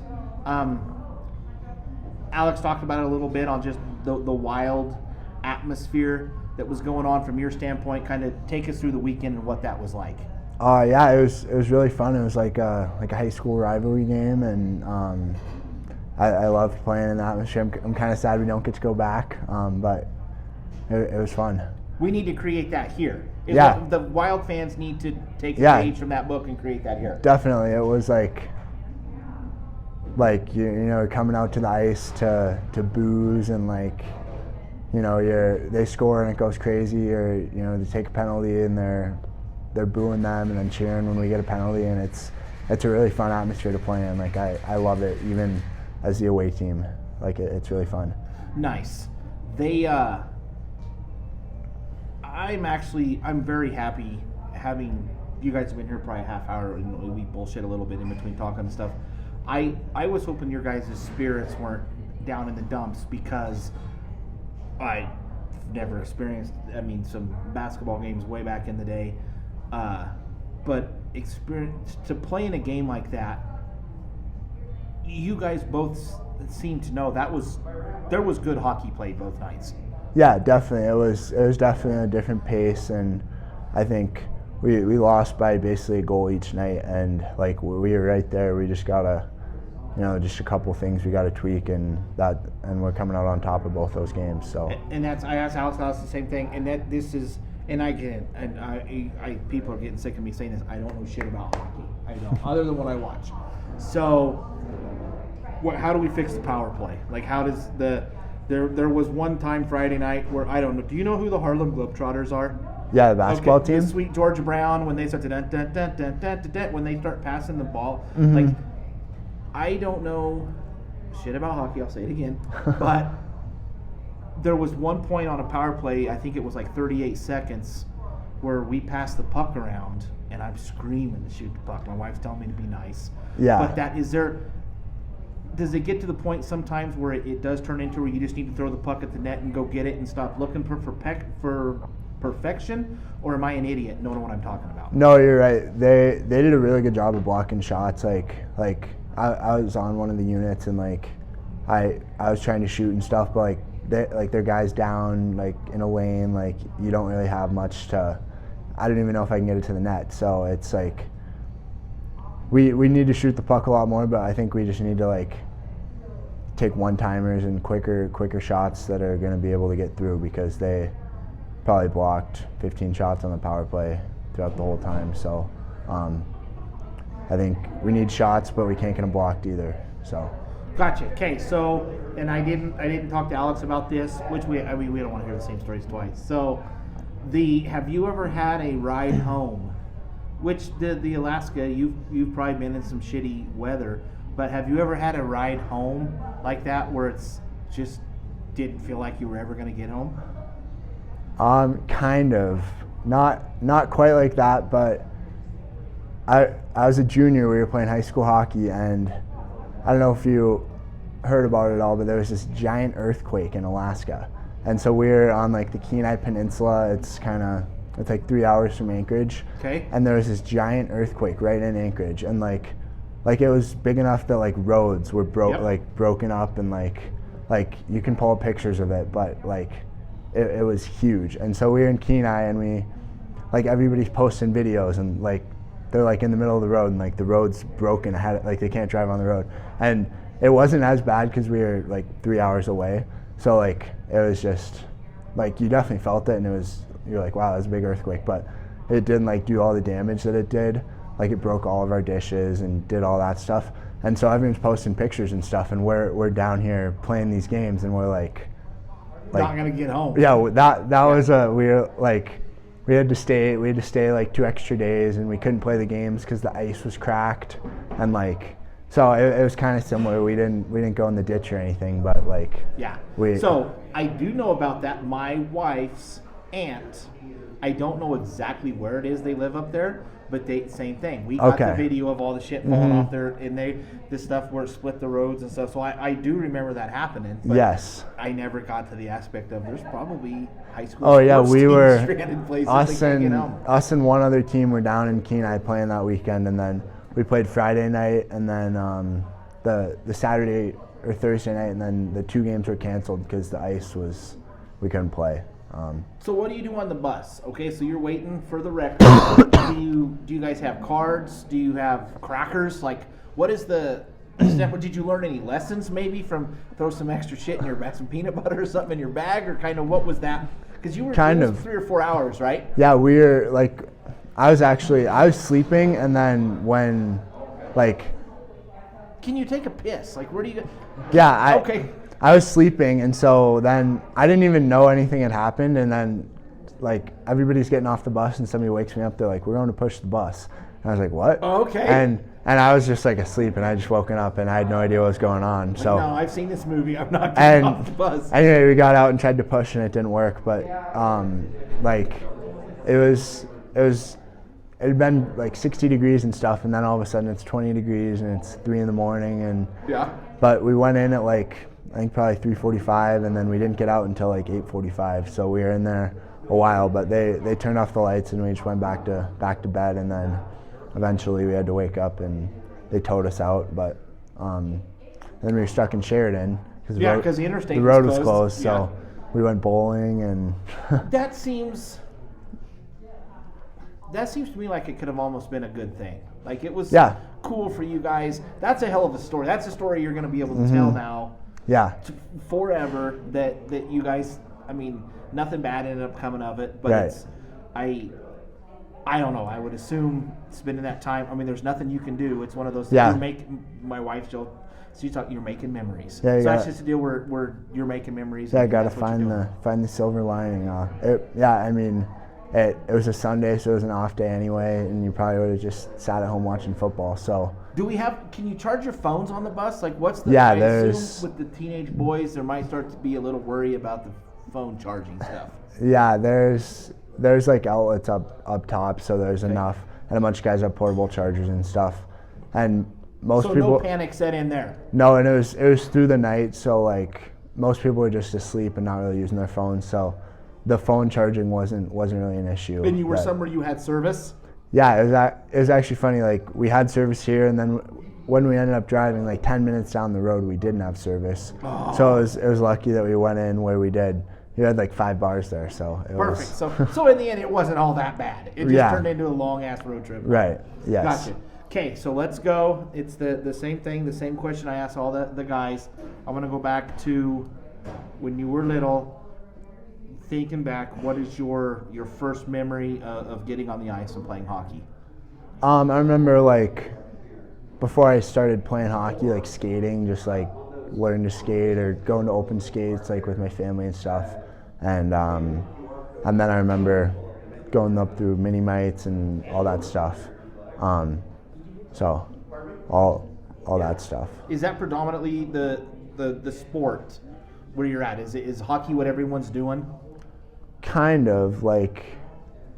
Alex talked about it a little bit on just the wild atmosphere that was going on from your standpoint. Kind of take us through the weekend and what that was like. Yeah, it was really fun. It was like a high school rivalry game, and I loved playing in the atmosphere. I'm kind of sad we don't get to go back, but it was fun. We need to create that here. Yeah. The Wild fans need to take a Yeah. page from that book and create that here. Definitely, it was like you know coming out to the ice to booze and like you know they score and it goes crazy, or you know they take a penalty and they're booing them and then cheering when we get a penalty, and it's a really fun atmosphere to play in. Like I love it even as the away team. Like it's really fun. Nice. I'm very happy having you guys have been here probably a half hour and we bullshit a little bit in between talking and stuff. I was hoping your guys' spirits weren't down in the dumps because I never experienced some basketball games way back in the day. But to play in a game like that, you guys both seem to know there was good hockey played both nights. Yeah, definitely. It was definitely a different pace, and I think we lost by basically a goal each night, and like we were right there. We just gotta, just a couple things we gotta tweak, and we're coming out on top of both those games. So. And I asked Alex the same thing, and that this is, and I get it, and I people are getting sick of me saying this. I don't know shit about hockey. I don't, other than what I watch. So, how do we fix the power play? Like, how does There was one time Friday night where I don't know. Do you know who the Harlem Globetrotters are? Yeah, the basketball Okay, team. the Sweet Georgia Brown, when they start to when they start passing the ball, Mm-hmm. like I don't know shit about hockey. I'll say it again, but there was one point on a power play. I think it was like 38 seconds where we passed the puck around, and I'm screaming to shoot the puck. My wife's telling me to be nice. Yeah. But does it get to the point sometimes where it does turn into where you just need to throw the puck at the net and go get it and stop looking for perfection? Or am I an idiot knowing what I'm talking about? No, you're right. They did a really good job of blocking shots. Like I was on one of the units and like I was trying to shoot and stuff, but their guys down like in a lane, like you don't really have much to. I don't even know if I can get it to the net. So it's like we need to shoot the puck a lot more, but I think we just need to like take one-timers and quicker shots that are going to be able to get through, because they probably blocked 15 shots on the power play throughout the whole time. So I think we need shots, but we can't get them blocked either. So. Gotcha. Okay, so, and I didn't talk to Alex about this, which we don't want to hear the same stories twice. So, have you ever had a ride home? Which the Alaska, you've probably been in some shitty weather, but have you ever had a ride home like that where it's just didn't feel like you were ever going to get home? Kind of. Not quite like that, but I was a junior. We were playing high school hockey, and I don't know if you heard about it all, but there was this giant earthquake in Alaska. And so we were on like the Kenai Peninsula. It's like 3 hours from Anchorage. Okay. And there was this giant earthquake right in Anchorage, and like it was big enough that like roads were broken up, and like you can pull up pictures of it, but like it was huge. And so we were in Kenai, and everybody's posting videos, and like they're like in the middle of the road, and like the road's broken ahead, like they can't drive on the road. And it wasn't as bad because we were like 3 hours away. So like it was just like you definitely felt it, and you're like, wow, that was a big earthquake, but it didn't like do all the damage that it did. Like it broke all of our dishes and did all that stuff. And so everyone's posting pictures and stuff, and we're down here playing these games, and we're like not gonna get home. Yeah, was we had to stay like 2 extra days, and we couldn't play the games because the ice was cracked, and like so it was kind of similar. We didn't go in the ditch or anything, but like So I do know about that. My wife's aunt, I don't know exactly where it is they live up there, but same thing. We got the video of all the shit falling off there, and this stuff where it split the roads and stuff. So I do remember that happening. But yes. I never got to the aspect of there's probably high school. Oh yeah, we were stranded places. Us and one other team were down in Kenai playing that weekend, and then we played Friday night, and then the Saturday or Thursday night, and then the 2 games were canceled because the ice we couldn't play. So what do you do on the bus? Okay, so you're waiting for the record. do you guys have cards? Do you have crackers? Like, what is the step? Did you learn any lessons maybe from throw some extra shit in some peanut butter or something in your bag, or kind of what was that? Because you were kind of 3 or 4 hours, right? Yeah, we were like, I was sleeping, and then when like. Can you take a piss? Like, where do you go? Yeah, okay. I was sleeping, and so then I didn't even know anything had happened, and then like everybody's getting off the bus, and somebody wakes me up. They're like, "We're going to push the bus," and I was like, "What?" Oh, okay. And I was just like asleep, and I just woken up, and I had no idea what was going on. So no, I've seen this movie. I'm not getting off the bus. Anyway, we got out and tried to push, and it didn't work. But like it had been like 60 degrees and stuff, and then all of a sudden it's 20 degrees, and it's 3 a.m, and But we went in at like, I think probably 3:45, and then we didn't get out until like 8:45. So we were in there a while, but they turned off the lights, and we just went back to bed, and then eventually we had to wake up, and they towed us out. But then we were stuck in Sheridan because the road was closed. So we went bowling, and that seems to me like it could have almost been a good thing. Like it was cool for you guys. That's a hell of a story. That's a story you're going to be able to tell now. Yeah. Forever that you guys, I mean, nothing bad ended up coming of it, but it's, I don't know. I would assume spending that time, I mean, there's nothing you can do. It's one of those things. My wife, you're making memories. Yeah, so that's just a deal where you're making memories. Yeah, I got to find the silver lining. I mean, it was a Sunday, so it was an off day anyway, and you probably would have just sat at home watching football. So can you charge your phones on the bus? Like, what's the? I assume with the teenage boys, there might start to be a little worry about the phone charging stuff. Yeah, there's like outlets up top, so there's enough, and a bunch of guys have portable chargers and stuff, and most people. No panic set in there. No, and it was through the night, so like most people were just asleep and not really using their phones, so the phone charging wasn't really an issue. And you were somewhere you had service? Yeah, it was actually funny. Like we had service here, and then when we ended up driving like 10 minutes down the road, we didn't have service. Oh. So it was lucky that we went in where we did. You had like 5 bars there, so it was perfect. So in the end, it wasn't all that bad. It just turned into a long ass road trip. Right. Yes. Gotcha. Okay, so let's go. It's the same thing, the same question I asked all the guys. I want to go back to when you were little. Thinking back, what is your first memory of getting on the ice and playing hockey? I remember like before I started playing hockey, like skating, just like learning to skate or going to open skates like with my family and stuff. And then I remember going up through mini mites and all that stuff. So all that stuff. Is that predominantly the sport where you're at? Is hockey what everyone's doing? Kind of, like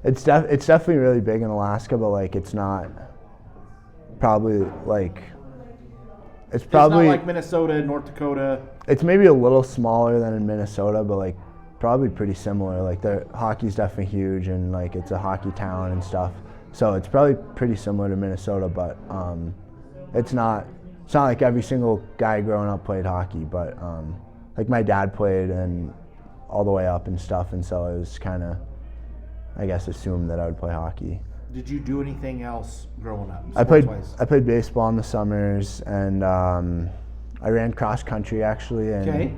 it's definitely really big in Alaska, but like it's not probably like it's probably not like Minnesota, North Dakota. It's maybe a little smaller than in Minnesota, but like probably pretty similar. Like the hockey's definitely huge, and like it's a hockey town and stuff. So it's probably pretty similar to Minnesota, but it's not like every single guy growing up played hockey. But like my dad played and all the way up and stuff, and so it was kind of, I guess, assumed that I would play hockey. Did you do anything else growing up? I played baseball in the summers, and I ran cross country actually. And, okay.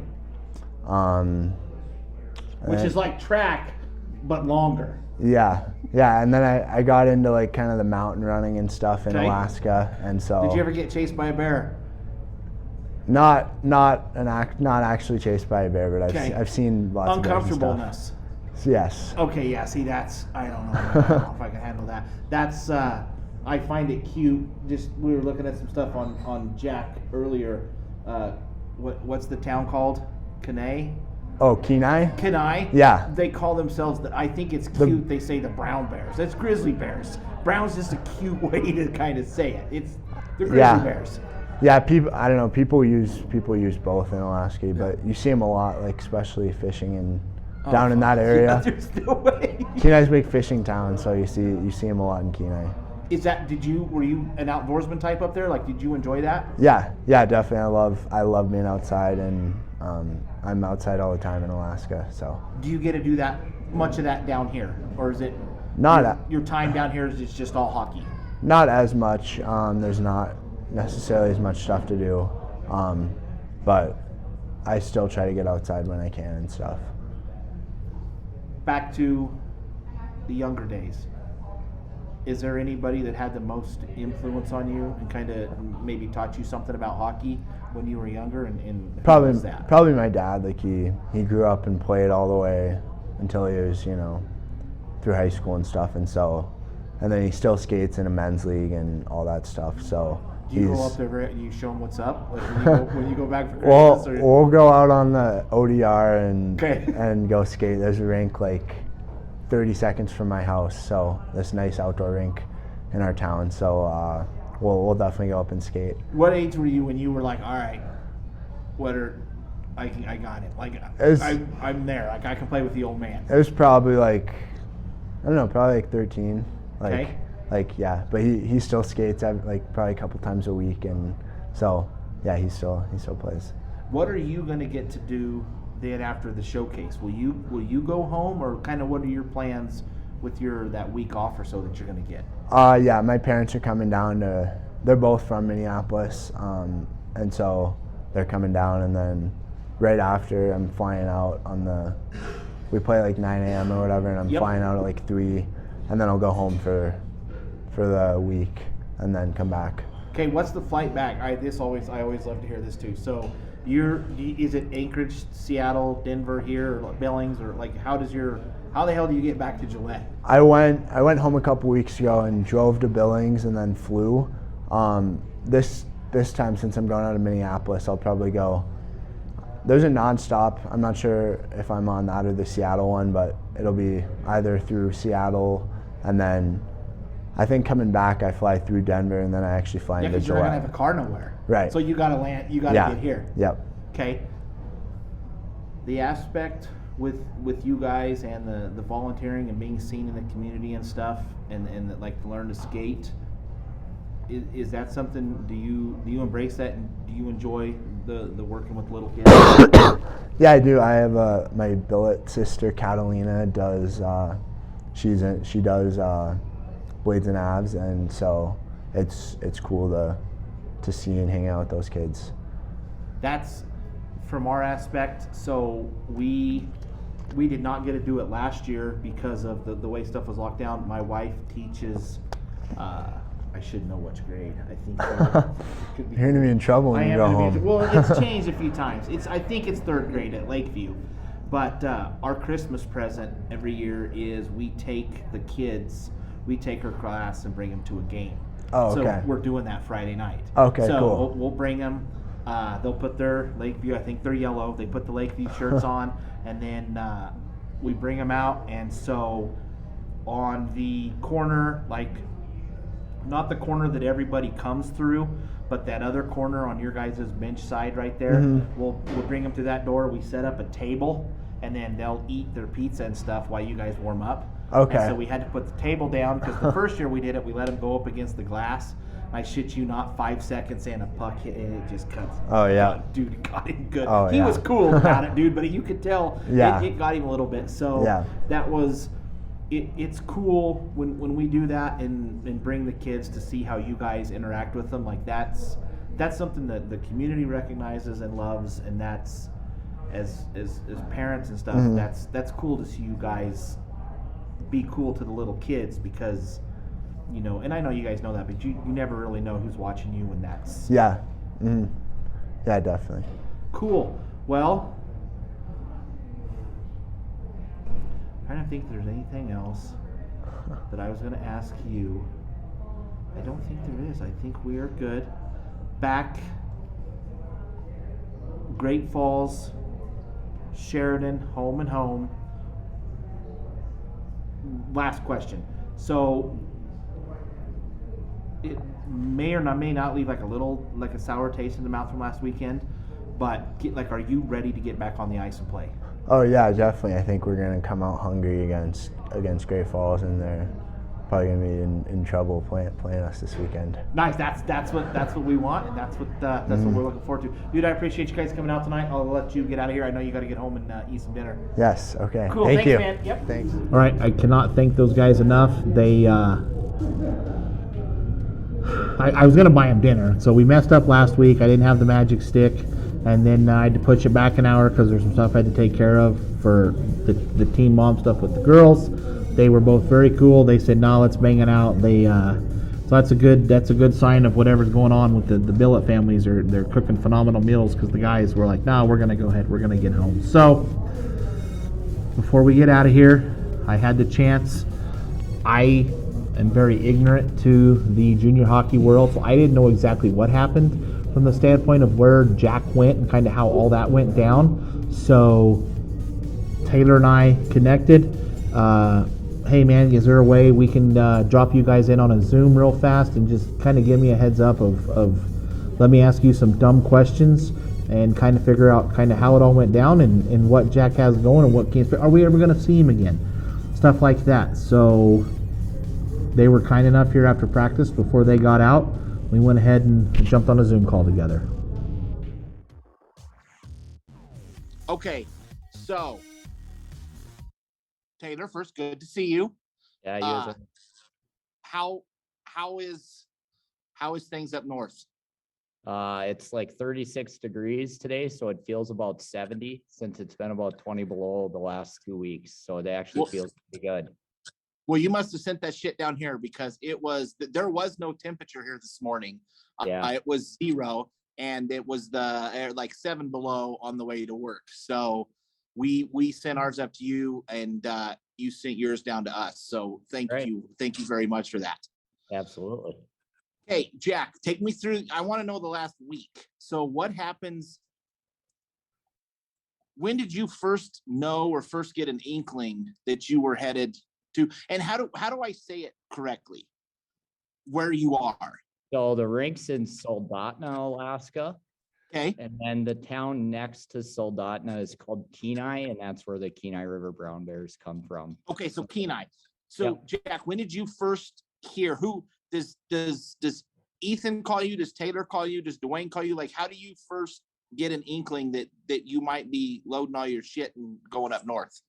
Which is like track, but longer. Yeah, and then I got into like kind of the mountain running and stuff in Alaska, and so. Did you ever get chased by a bear? Not actually chased by a bear, but I've seen lots of bears and stuff. Uncomfortableness. Yes. Okay, yeah. See, that's I don't know if I can handle that. That's I find it cute. Just we were looking at some stuff on Jack earlier. What's the town called? Kenai. Oh, Kenai? Kenai. Yeah. They call themselves I think it's cute. They say the brown bears. It's grizzly bears. Brown's just a cute way to kind of say it. They're grizzly bears. Yeah, people. I don't know. People use both in Alaska, but you see them a lot, like especially fishing and down in that area. There's no way. Kenai's a big fishing town, so you see them a lot in Kenai. Were you an outdoorsman type up there? Like, did you enjoy that? Yeah, definitely. I love being outside, and I'm outside all the time in Alaska. So. Do you get to do that much of that down here, or is it your time down here is just all hockey? Not as much. There's not necessarily as much stuff to do, but I still try to get outside when I can and stuff. Back to the younger days. Is there anybody that had the most influence on you and kind of maybe taught you something about hockey when you were younger? And who was that? Probably my dad. Like he grew up and played all the way until he was through high school and stuff, and then he still skates in a men's league and all that stuff. So. Do you go up there and you show him what's up? Like when you go back for Christmas? We'll go out on the ODR and go skate. There's a rink like 30 seconds from my house, so this nice outdoor rink in our town. So we'll definitely go up and skate. What age were you when you were like, all right, I got it. Like I'm there. Like I can play with the old man. It was probably like, I don't know, probably like 13. Okay. Like yeah, but he still skates like probably a couple times a week, and so yeah, he still plays. What are you gonna get to do then after the showcase? Will you go home, or kind of what are your plans with that week off or so that you're gonna get? Yeah, my parents are coming down they're both from Minneapolis, and so they're coming down, and then right after I'm flying out we play like 9 a.m. or whatever, and I'm flying out at like 3, and then I'll go home for the week and then come back. Okay, what's the flight back? I always love to hear this too. So is it Anchorage, Seattle, Denver here, or Billings, or like how the hell do you get back to Gillette? I went home a couple weeks ago and drove to Billings and then flew. This time, since I'm going out of Minneapolis, I'll probably go. There's a nonstop. I'm not sure if I'm on that or the Seattle one, but it'll be either through Seattle and then I think coming back I fly through Denver and then I actually fly into Gillette. You're not gonna have a car nowhere. Right. So you gotta land. You gotta get here. Yep. Okay. The aspect with you guys and the volunteering and being seen in the community and stuff, and like learn to skate. Is that something? Do you embrace that, and do you enjoy the working with little kids? Yeah, I do. I have my billet sister Catalina does. She does blades and abs, and so it's cool to see and hang out with those kids. That's from our aspect. So we did not get to do it last year because of the way stuff was locked down. My wife teaches I should know which grade. I think it could be. You're gonna be in trouble when I you am go gonna home. be. Well, it's changed a few times. I think it's third grade at Lakeview, but our Christmas present every year is we take the kids, we take our class and bring them to a game. Oh, okay. So we're doing that Friday night. Okay, so cool. we'll bring them. They'll put their Lakeview. I think they're yellow. They put the Lakeview shirts on, and then we bring them out. And so on the corner, like not the corner that everybody comes through, but that other corner on your guys' bench side right there, Mm-hmm. we'll bring them to that door. We set up a table, and then they'll eat their pizza and stuff while you guys warm up. Okay. And so we had to put the table down because the first year we did it, we let them go up against the glass. I shit you not, 5 seconds and a puck hit and it just cuts. Oh, yeah. Dude, it got him good. Oh, he yeah. was cool about it, dude, but you could tell Yeah. it got him a little bit. So Yeah. that was, it's cool when we do that and bring the kids to see how you guys interact with them. Like that's something that the community recognizes and loves, and that's as parents and stuff, that's cool to see you guys be cool to the little kids because, you know, and I know you guys know that, but you never really know who's watching you, and that's Yeah. Mm-hmm. Yeah, definitely. cool. Well, I'm trying to think if there's anything else that I was going to ask you. I don't think there is. I think we are good. Back, Great Falls, Sheridan, home and home. Last question. So it may or may not leave like a sour taste in the mouth from last weekend, but are you ready to get back on the ice and play? Oh yeah, definitely. I think we're gonna come out hungry against Great Falls, and they're probably gonna be in trouble playing us this weekend. Nice. That's what we want, and that's what we're looking forward to. Dude, I appreciate you guys coming out tonight. I'll let you get out of here. I know you got to get home and eat some dinner. Yes. Okay. Cool. Thank Thanks, you. man. Yep. Thanks. All All right. right. I cannot thank those guys enough. They. I was gonna buy them dinner, so we messed up last week. I didn't have the magic stick, and then I had to push it back an hour because there's some stuff I had to take care of for the team mom stuff with the girls. They were both very cool. They said, "No, let's bang it out." They so that's a good sign of whatever's going on with the billet families. They're cooking phenomenal meals because the guys were like, "No, we're gonna go ahead. We're gonna get home." So before we get out of here, I had the chance. I am very ignorant to the junior hockey world, so I didn't know exactly what happened from the standpoint of where Jack went and kind of how all that went down. So Taylor and I connected. Hey man, is there a way we can drop you guys in on a Zoom real fast and just kind of give me a heads up of let me ask you some dumb questions and kind of figure out kind of how it all went down and what Jack has going and what are we ever going to see him again? Stuff like that. So they were kind enough here after practice before they got out. We went ahead and jumped on a Zoom call together. Okay, so Taylor, first, good to see you. Yeah, you as How is things up north? it's like 36 degrees today, so it feels about 70 since it's been about 20 below the last 2 weeks. So it actually Well- feels pretty good. Well, you must have sent that shit down here because there was no temperature here this morning. Yeah. It was 0, and it was like 7 below on the way to work. So we sent ours up to you, and you sent yours down to us. So thank Right. you very much for that. Absolutely. Hey, Jack, take me through. I want to know the last week. So what happens? When did you first know or first get an inkling that you were headed to? And how do I say it correctly? Where you are? So the rink's in Soldotna, Alaska, Okay. and then the town next to Soldotna is called Kenai, and that's where the Kenai River Brown Bears come from. Okay. So Kenai. So Jack, when did you first hear? Who does Ethan call you? Does Taylor call you? Does Dwayne call you? Like, how do you first get an inkling that you might be loading all your shit and going up north?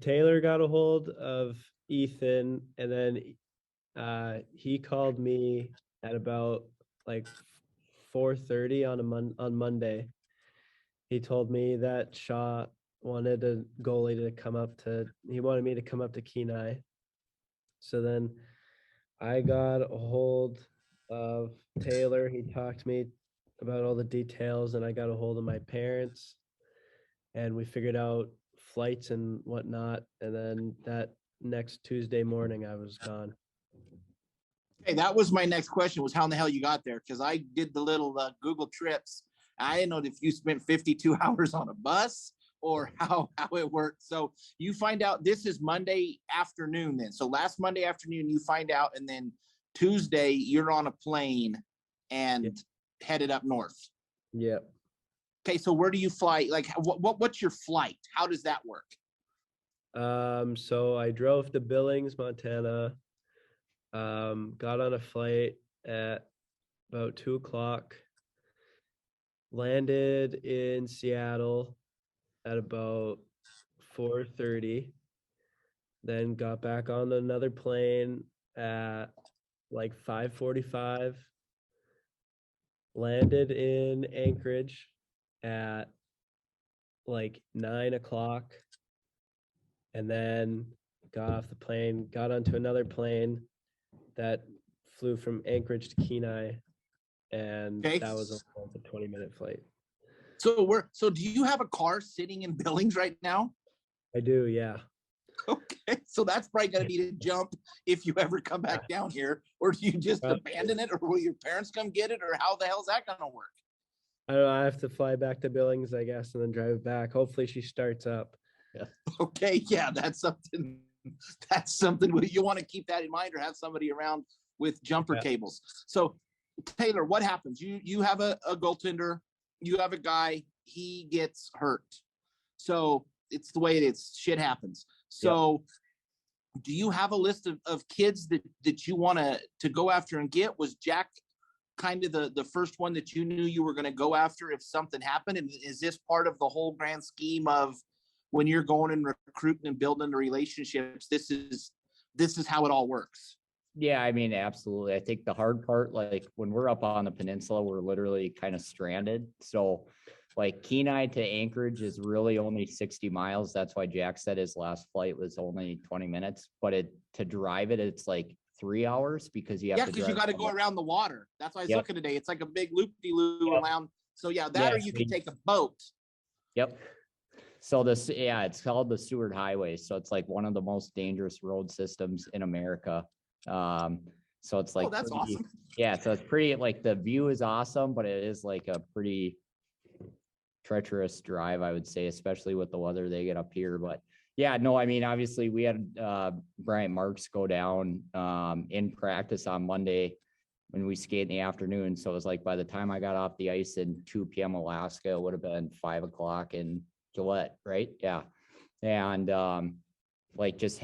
Taylor got a hold of Ethan, and then he called me at about like 4:30 on Monday. He told me that Shaw wanted a goalie to come up to. He wanted me to come up to Kenai. So then I got a hold of Taylor. He talked to me about all the details, and I got a hold of my parents, and we figured out flights and whatnot. And then that next Tuesday morning, I was gone. Hey, that was my next question, was how in the hell you got there? Because I did the little Google trips. I didn't know if you spent 52 hours on a bus or how it worked. So you find out this is Monday afternoon then. So last Monday afternoon you find out, and then Tuesday you're on a plane and headed up north. Yep. Okay, so where do you fly? Like what's your flight? How does that work? So I drove to Billings, Montana. Got on a flight at about 2:00. Landed in Seattle at about 4:30. Then got back on another plane at like 5:45. Landed in Anchorage at like 9:00. And then got off the plane, got onto another plane that flew from Anchorage to Kenai, and Okay. that was a 20-minute flight. So do you have a car sitting in Billings right now? I do, yeah. Okay, so that's probably going to be to jump if you ever come back down here, or do you just abandon it, or will your parents come get it, or how the hell is that going to work? I don't know. I have to fly back to Billings, I guess, and then drive back. Hopefully she starts up. Okay, yeah, that's something you want to keep that in mind, or have somebody around with jumper cables. So Taylor, what happens? You have a goaltender, you have a guy, he gets hurt. So it's the way it is. Shit happens. So do you have a list of kids that you want to go after and get? Was Jack kind of the first one that you knew you were going to go after if something happened? And is this part of the whole grand scheme of when you're going and recruiting and building the relationships, this is how it all works? Yeah, I mean, absolutely. I think the hard part, like when we're up on the peninsula, we're literally kind of stranded. So like Kenai to Anchorage is really only 60 miles. That's why Jack said his last flight was only 20 minutes, but to drive it, it's like 3 hours because you have to because you got to go around the water. That's why I was looking today. It's like a big loop-de-loop around. So or you can take a boat. Yep. So it's called the Seward Highway. So it's like one of the most dangerous road systems in America. So it's like, that's awesome. Yeah. So it's pretty, like the view is awesome, but it is like a pretty treacherous drive, I would say, especially with the weather they get up here. But yeah, no, I mean, obviously we had Bryant Marks go down in practice on Monday when we skate in the afternoon. So it was like by the time I got off the ice in 2 p.m. Alaska, it would have been 5 o'clock in Gillette, right? Yeah. And like just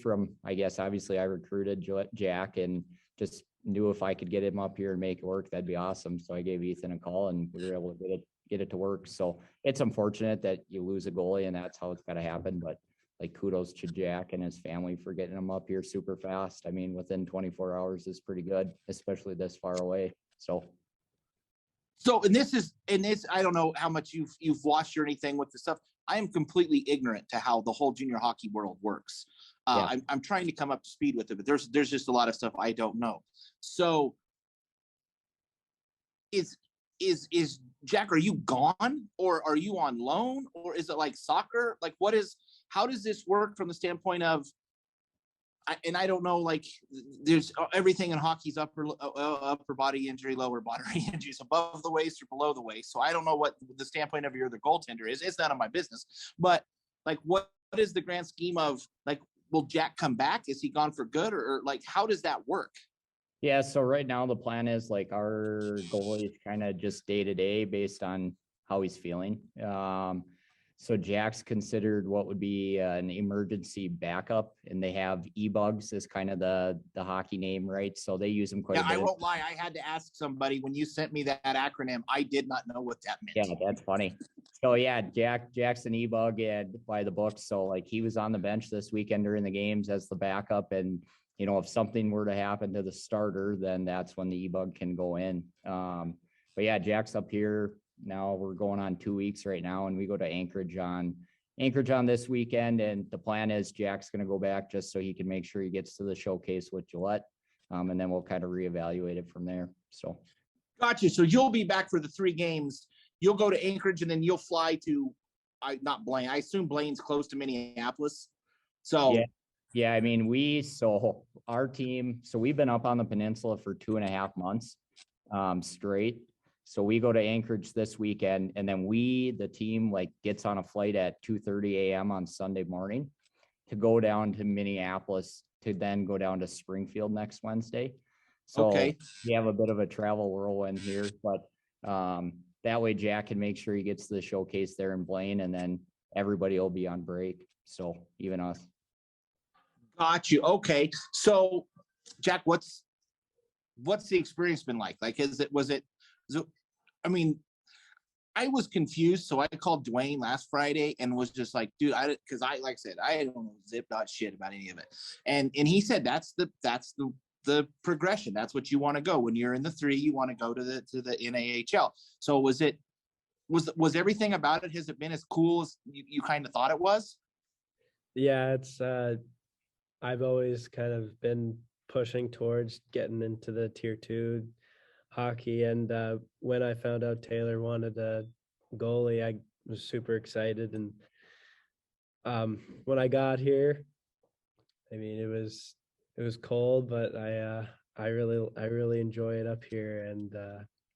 from, I guess, obviously I recruited Jack and just knew if I could get him up here and make it work, that'd be awesome. So I gave Ethan a call and we were able to get it to work. So it's unfortunate that you lose a goalie and that's how it's got to happen. But like kudos to Jack and his family for getting him up here super fast. I mean, within 24 hours is pretty good, especially this far away. So and this, I don't know how much you've watched or anything with the stuff. I am completely ignorant to how the whole junior hockey world works. I'm trying to come up to speed with it, but there's just a lot of stuff I don't know. So is Jack, are you gone or are you on loan, or is it like soccer? Like how does this work from the standpoint of, I don't know, like there's everything in hockey's upper body injury, lower body injuries, above the waist or below the waist. So I don't know what the standpoint of your other goaltender is. It's none of my business. But like, what is the grand scheme of, like, will Jack come back? Is he gone for good, or like, how does that work? Yeah, so right now the plan is like our goalie is kind of just day to day based on how he's feeling. So Jack's considered what would be an emergency backup, and they have e-bugs as kind of the hockey name, right? So they use them quite a bit. I won't lie, I had to ask somebody when you sent me that acronym. I did not know what that meant. Yeah, that's funny. So yeah, Jack's an e-bug and by the books. So like he was on the bench this weekend during the games as the backup, and you know, if something were to happen to the starter, then that's when the e-bug can go in. But yeah, Jack's up here now. We're going on 2 weeks right now, and we go to Anchorage on Anchorage on this weekend, and the plan is Jack's going to go back just so he can make sure he gets to the showcase with Gillette, and then we'll kind of reevaluate it from there. So, gotcha. So you'll be back for the 3 games. You'll go to Anchorage, and then you'll fly to, not Blaine. I assume Blaine's close to Minneapolis. So yeah. I mean, our team. So we've been up on the peninsula for 2.5 months straight. So we go to Anchorage this weekend, and then the team like gets on a flight at 2:30 a.m. on Sunday morning to go down to Minneapolis to then go down to Springfield next Wednesday. So okay. we have a bit of a travel whirlwind here, but that way Jack can make sure he gets to the showcase there in Blaine, and then everybody will be on break. So even us. Got you. Okay. So Jack, what's the experience been like? Like, I mean, I was confused. So I called Dwayne last Friday and was just like, dude, like I said, I don't know zip dot shit about any of it. And he said, that's the progression. That's what you want to go when you're in the 3, you want to go to the NAHL. So was everything about it? Has it been as cool as you kind of thought it was? Yeah, it's, I've always kind of been pushing towards getting into the tier 2 hockey, and when I found out Taylor wanted a goalie, I was super excited. And when I got here, I mean, it was cold, but I really enjoy it up here, and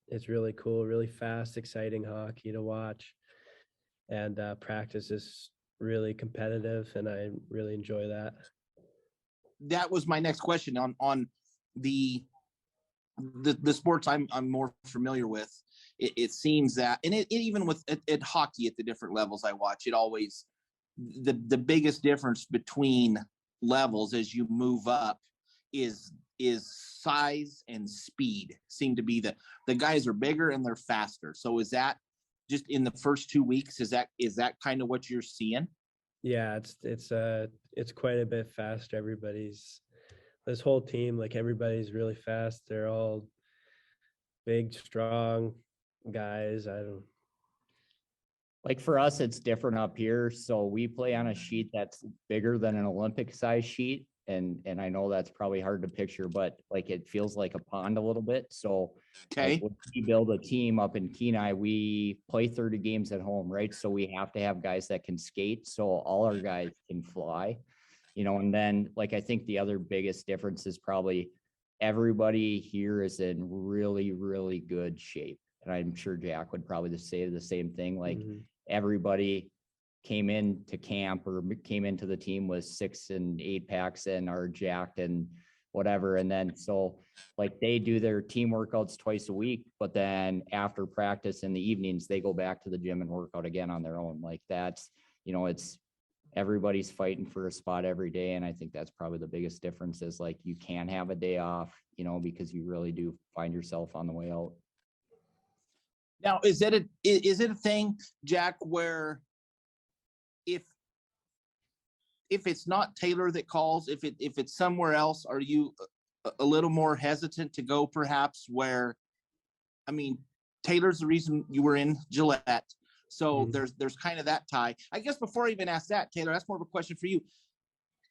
it's really cool, really fast, exciting hockey to watch, and practice is really competitive, and I really enjoy that. That was my next question on the sports I'm more familiar with. It seems that, and it even with at hockey at the different levels I watch, it always the biggest difference between levels as you move up is size and speed. Seem to be the guys are bigger and they're faster. So is that just in the first 2 weeks? Is that kind of what you're seeing? Yeah, it's quite a bit faster. This whole team, like, everybody's really fast. They're all big, strong guys. Like for us, it's different up here. So we play on a sheet that's bigger than an Olympic size sheet. And I know that's probably hard to picture, but like it feels like a pond a little bit. So okay, like when we build a team up in Kenai, we play 30 games at home, right? So we have to have guys that can skate. So all our guys can fly, and then like I think the other biggest difference is probably everybody here is in really, really good shape. And I'm sure Jack would probably say the same thing. Like everybody came into camp or came into the team with 6 and 8 packs and are jacked and whatever. And then, so like they do their team workouts twice a week, but then after practice in the evenings, they go back to the gym and work out again on their own. Like that's, it's everybody's fighting for a spot every day. And I think that's probably the biggest difference is like, you can have a day off, because you really do find yourself on the way out. Now, is it a thing, Jack, where if it's not Taylor that calls, if it's somewhere else, are you a little more hesitant to go perhaps where, I mean, Taylor's the reason you were in Gillette. So there's kind of that tie. I guess before I even ask that, Taylor, that's more of a question for you.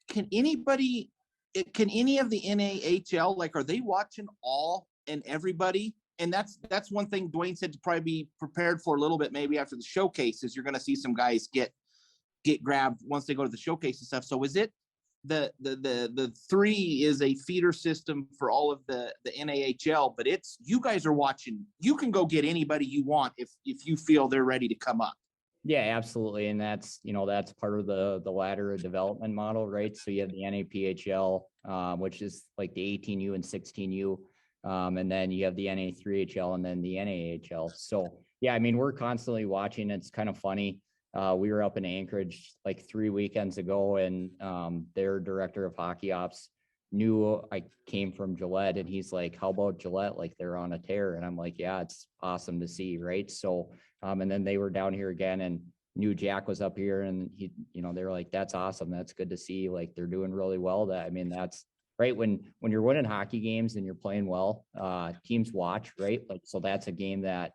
Can any of the NAHL, like, are they watching all and everybody? And that's one thing Dwayne said to probably be prepared for a little bit, maybe after the showcases, you're going to see some guys get grabbed once they go to the showcase and stuff. So is it the 3 is a feeder system for all of the NAHL, but it's, you guys are watching, you can go get anybody you want if you feel they're ready to come up. Yeah, absolutely. And that's, that's part of the ladder development model, right? So you have the NAPHL, which is like the 18U and 16U. And then you have the NA3HL and then the NAHL. So yeah, I mean, we're constantly watching. It's kind of funny. We were up in Anchorage like 3 weekends ago, and their director of hockey ops knew I came from Gillette, and he's like, how about Gillette? Like, they're on a tear. And I'm like, yeah, it's awesome to see. Right. So, and then they were down here again and knew Jack was up here, and he, they were like, that's awesome. That's good to see. Like, they're doing really well. That, I mean, that's right. When you're winning hockey games and you're playing well, teams watch, right? Like, so that's a game that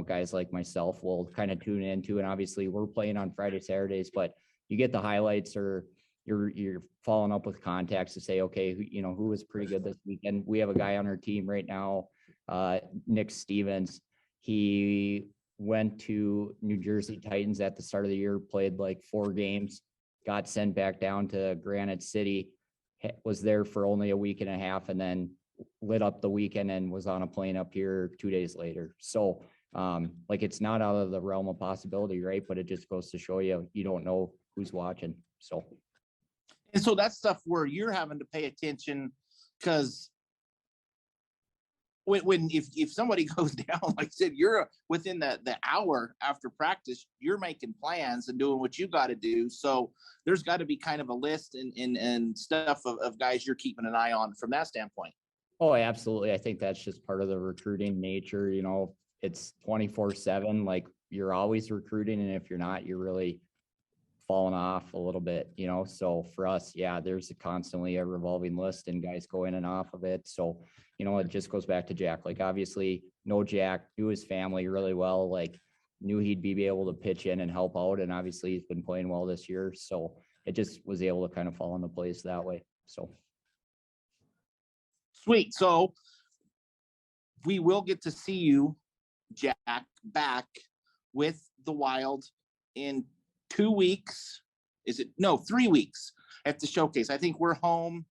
guys like myself will kind of tune into. And obviously we're playing on Friday, Saturdays, but you get the highlights, or you're following up with contacts to say, okay, who was pretty good this weekend. We have a guy on our team right now, Nick Stevens. He went to New Jersey Titans at the start of the year, played like 4 games, got sent back down to Granite City, was there for only a week and a half, and then lit up the weekend and was on a plane up here 2 days later. So it's not out of the realm of possibility, right? But it just goes to show you don't know who's watching. So. And so that's stuff where you're having to pay attention, because if somebody goes down, like I said, you're within the hour after practice, you're making plans and doing what you got to do. So there's got to be kind of a list and stuff of guys you're keeping an eye on from that standpoint. Oh, absolutely. I think that's just part of the recruiting nature. It's 24/7. Like, you're always recruiting, and if you're not, you're really falling off a little bit, So for us, yeah, there's constantly a revolving list and guys go in and off of it. So, it just goes back to Jack. Like, obviously, know Jack, knew his family really well, like knew he'd be able to pitch in and help out. And obviously he's been playing well this year. So it just was able to kind of fall into place that way. So. Sweet. So we will get to see you, Jack, back with the Wild in 2 weeks. 3 weeks at the showcase. I think we're home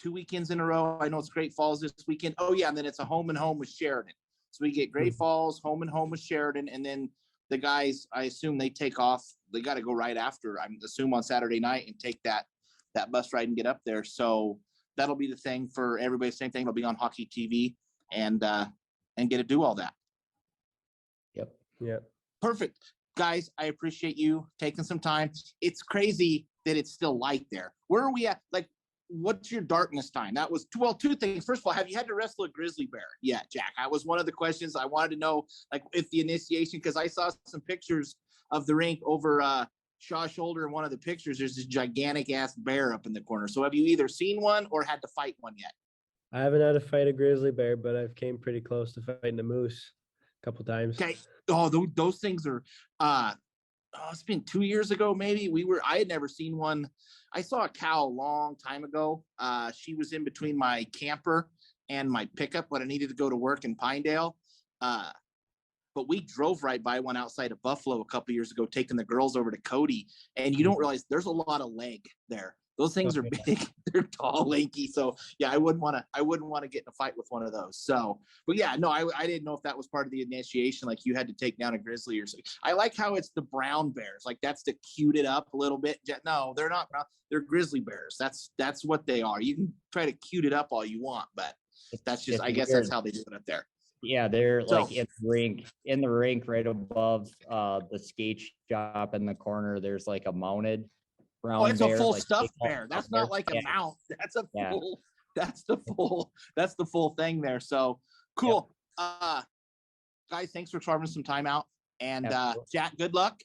2 weekends in a row. I know it's Great Falls this weekend. Oh yeah. And then it's a home and home with Sheridan. So we get Great Falls, home and home with Sheridan. And then the guys, I assume they take off. They got to go right after, I assume, on Saturday night and take that bus ride and get up there. So that'll be the thing for everybody. Same thing. It'll be on Hockey TV and get to do all that. Yep. Perfect. Guys, I appreciate you taking some time. It's crazy that it's still light there. Where are we at? Like, what's your darkness time? That was, two things. First of all, have you had to wrestle a grizzly bear? Yeah, Jack. That was one of the questions I wanted to know, like, if the initiation, because I saw some pictures of the rink over Shaw's Shoulder. In one of the pictures, there's this gigantic ass bear up in the corner. So have you either seen one or had to fight one yet? I haven't had to fight a grizzly bear, but I've came pretty close to fighting a moose a couple times. Okay. Oh, those things are, it's been 2 years ago, maybe. I had never seen one. I saw a cow a long time ago. She was in between my camper and my pickup when I needed to go to work in Pinedale. But we drove right by one outside of Buffalo a couple years ago, taking the girls over to Cody. And you don't realize there's a lot of leg there. Those things are big. They're tall, lanky. So yeah, I wouldn't want to get in a fight with one of those. So, but yeah, no, I didn't know if that was part of the initiation. Like, you had to take down a grizzly or something. I like how it's the brown bears. Like, that's to cute it up a little bit. No, they're not brown. They're grizzly bears. That's what they are. You can try to cute it up all you want, but that's just, I guess that's how they do it up there. Yeah, they're like in the rink right above the skate shop in the corner. There's like a mounted brown bear. Oh, it's a full like, stuffed bear. That's not like a mount. That's a full. That's the full thing there. So cool. Yep. Guys, thanks for carving some time out. And Jack, good luck.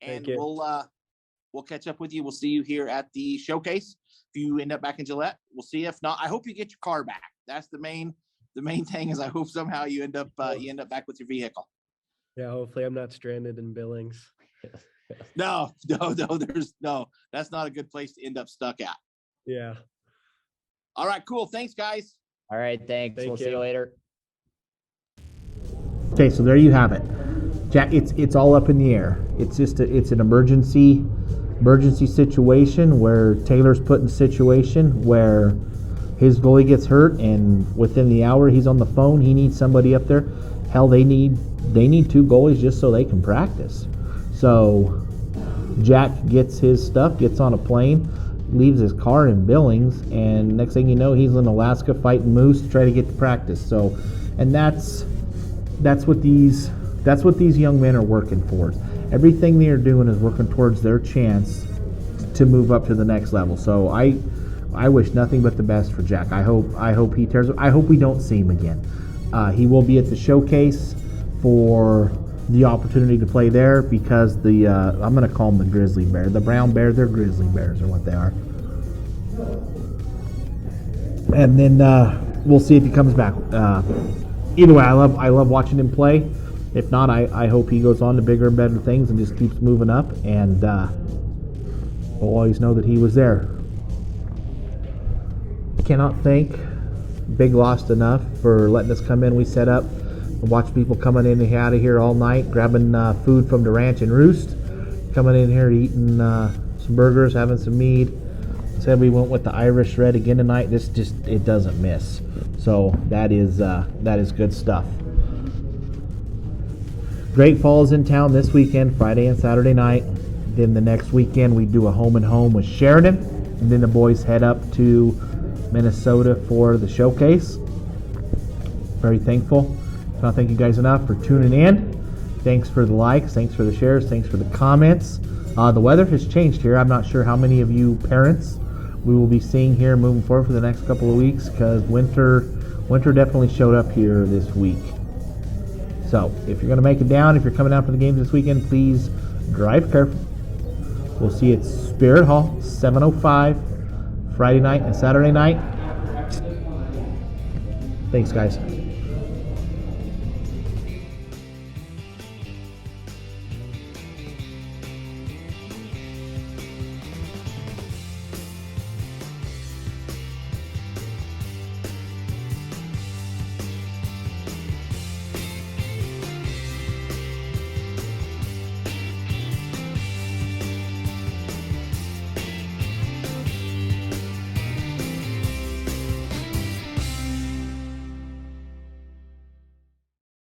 And we'll catch up with you. We'll see you here at the showcase. If you end up back in Gillette, we'll see you. If not, I hope you get your car back. That's the main thing, is I hope somehow you end up back with your vehicle. Yeah, hopefully I'm not stranded in Billings. No, that's not a good place to end up stuck at. Yeah. All right, cool. Thanks, guys. All right, thanks. We'll see you later. Okay, so there you have it, Jack. It's all up in the air. It's just it's an emergency situation where Taylor's put in a situation where his goalie gets hurt, and within the hour he's on the phone. He needs somebody up there. Hell, they need 2 goalies just so they can practice. So Jack gets his stuff, gets on a plane, leaves his car in Billings, and next thing you know, he's in Alaska fighting moose to try to get to practice. So, and that's what these young men are working for. Everything they are doing is working towards their chance to move up to the next level. So I wish nothing but the best for Jack. I hope he tears. I hope we don't see him again. He will be at the showcase for the opportunity to play there, because I'm going to call them the grizzly bear, the brown bear. They're grizzly bears, are what they are. And then we'll see if he comes back. Either way, I love watching him play. If not, I hope he goes on to bigger and better things and just keeps moving up, and we'll always know that he was there. Cannot thank Big Lost enough for letting us come in. We set up and watch people coming in and out of here all night, grabbing food from the ranch and roost, coming in here eating some burgers, having some mead. Said we went with the Irish Red again tonight. This just, it doesn't miss. So that is good stuff. Great Falls in town this weekend, Friday and Saturday night. Then the next weekend we do a home and home with Sheridan, and then the boys head up to Minnesota for the showcase. Very thankful. Cannot thank you guys enough for tuning in. Thanks for the likes, thanks for the shares, thanks for the comments. The weather has changed here. I'm not sure how many of you parents we will be seeing here moving forward for the next couple of weeks, because winter definitely showed up here this week. So if you're going to make it down, if you're coming out for the games this weekend, please drive careful. We'll see you at Spirit Hall, 7:05, Friday night and Saturday night. Thanks, guys.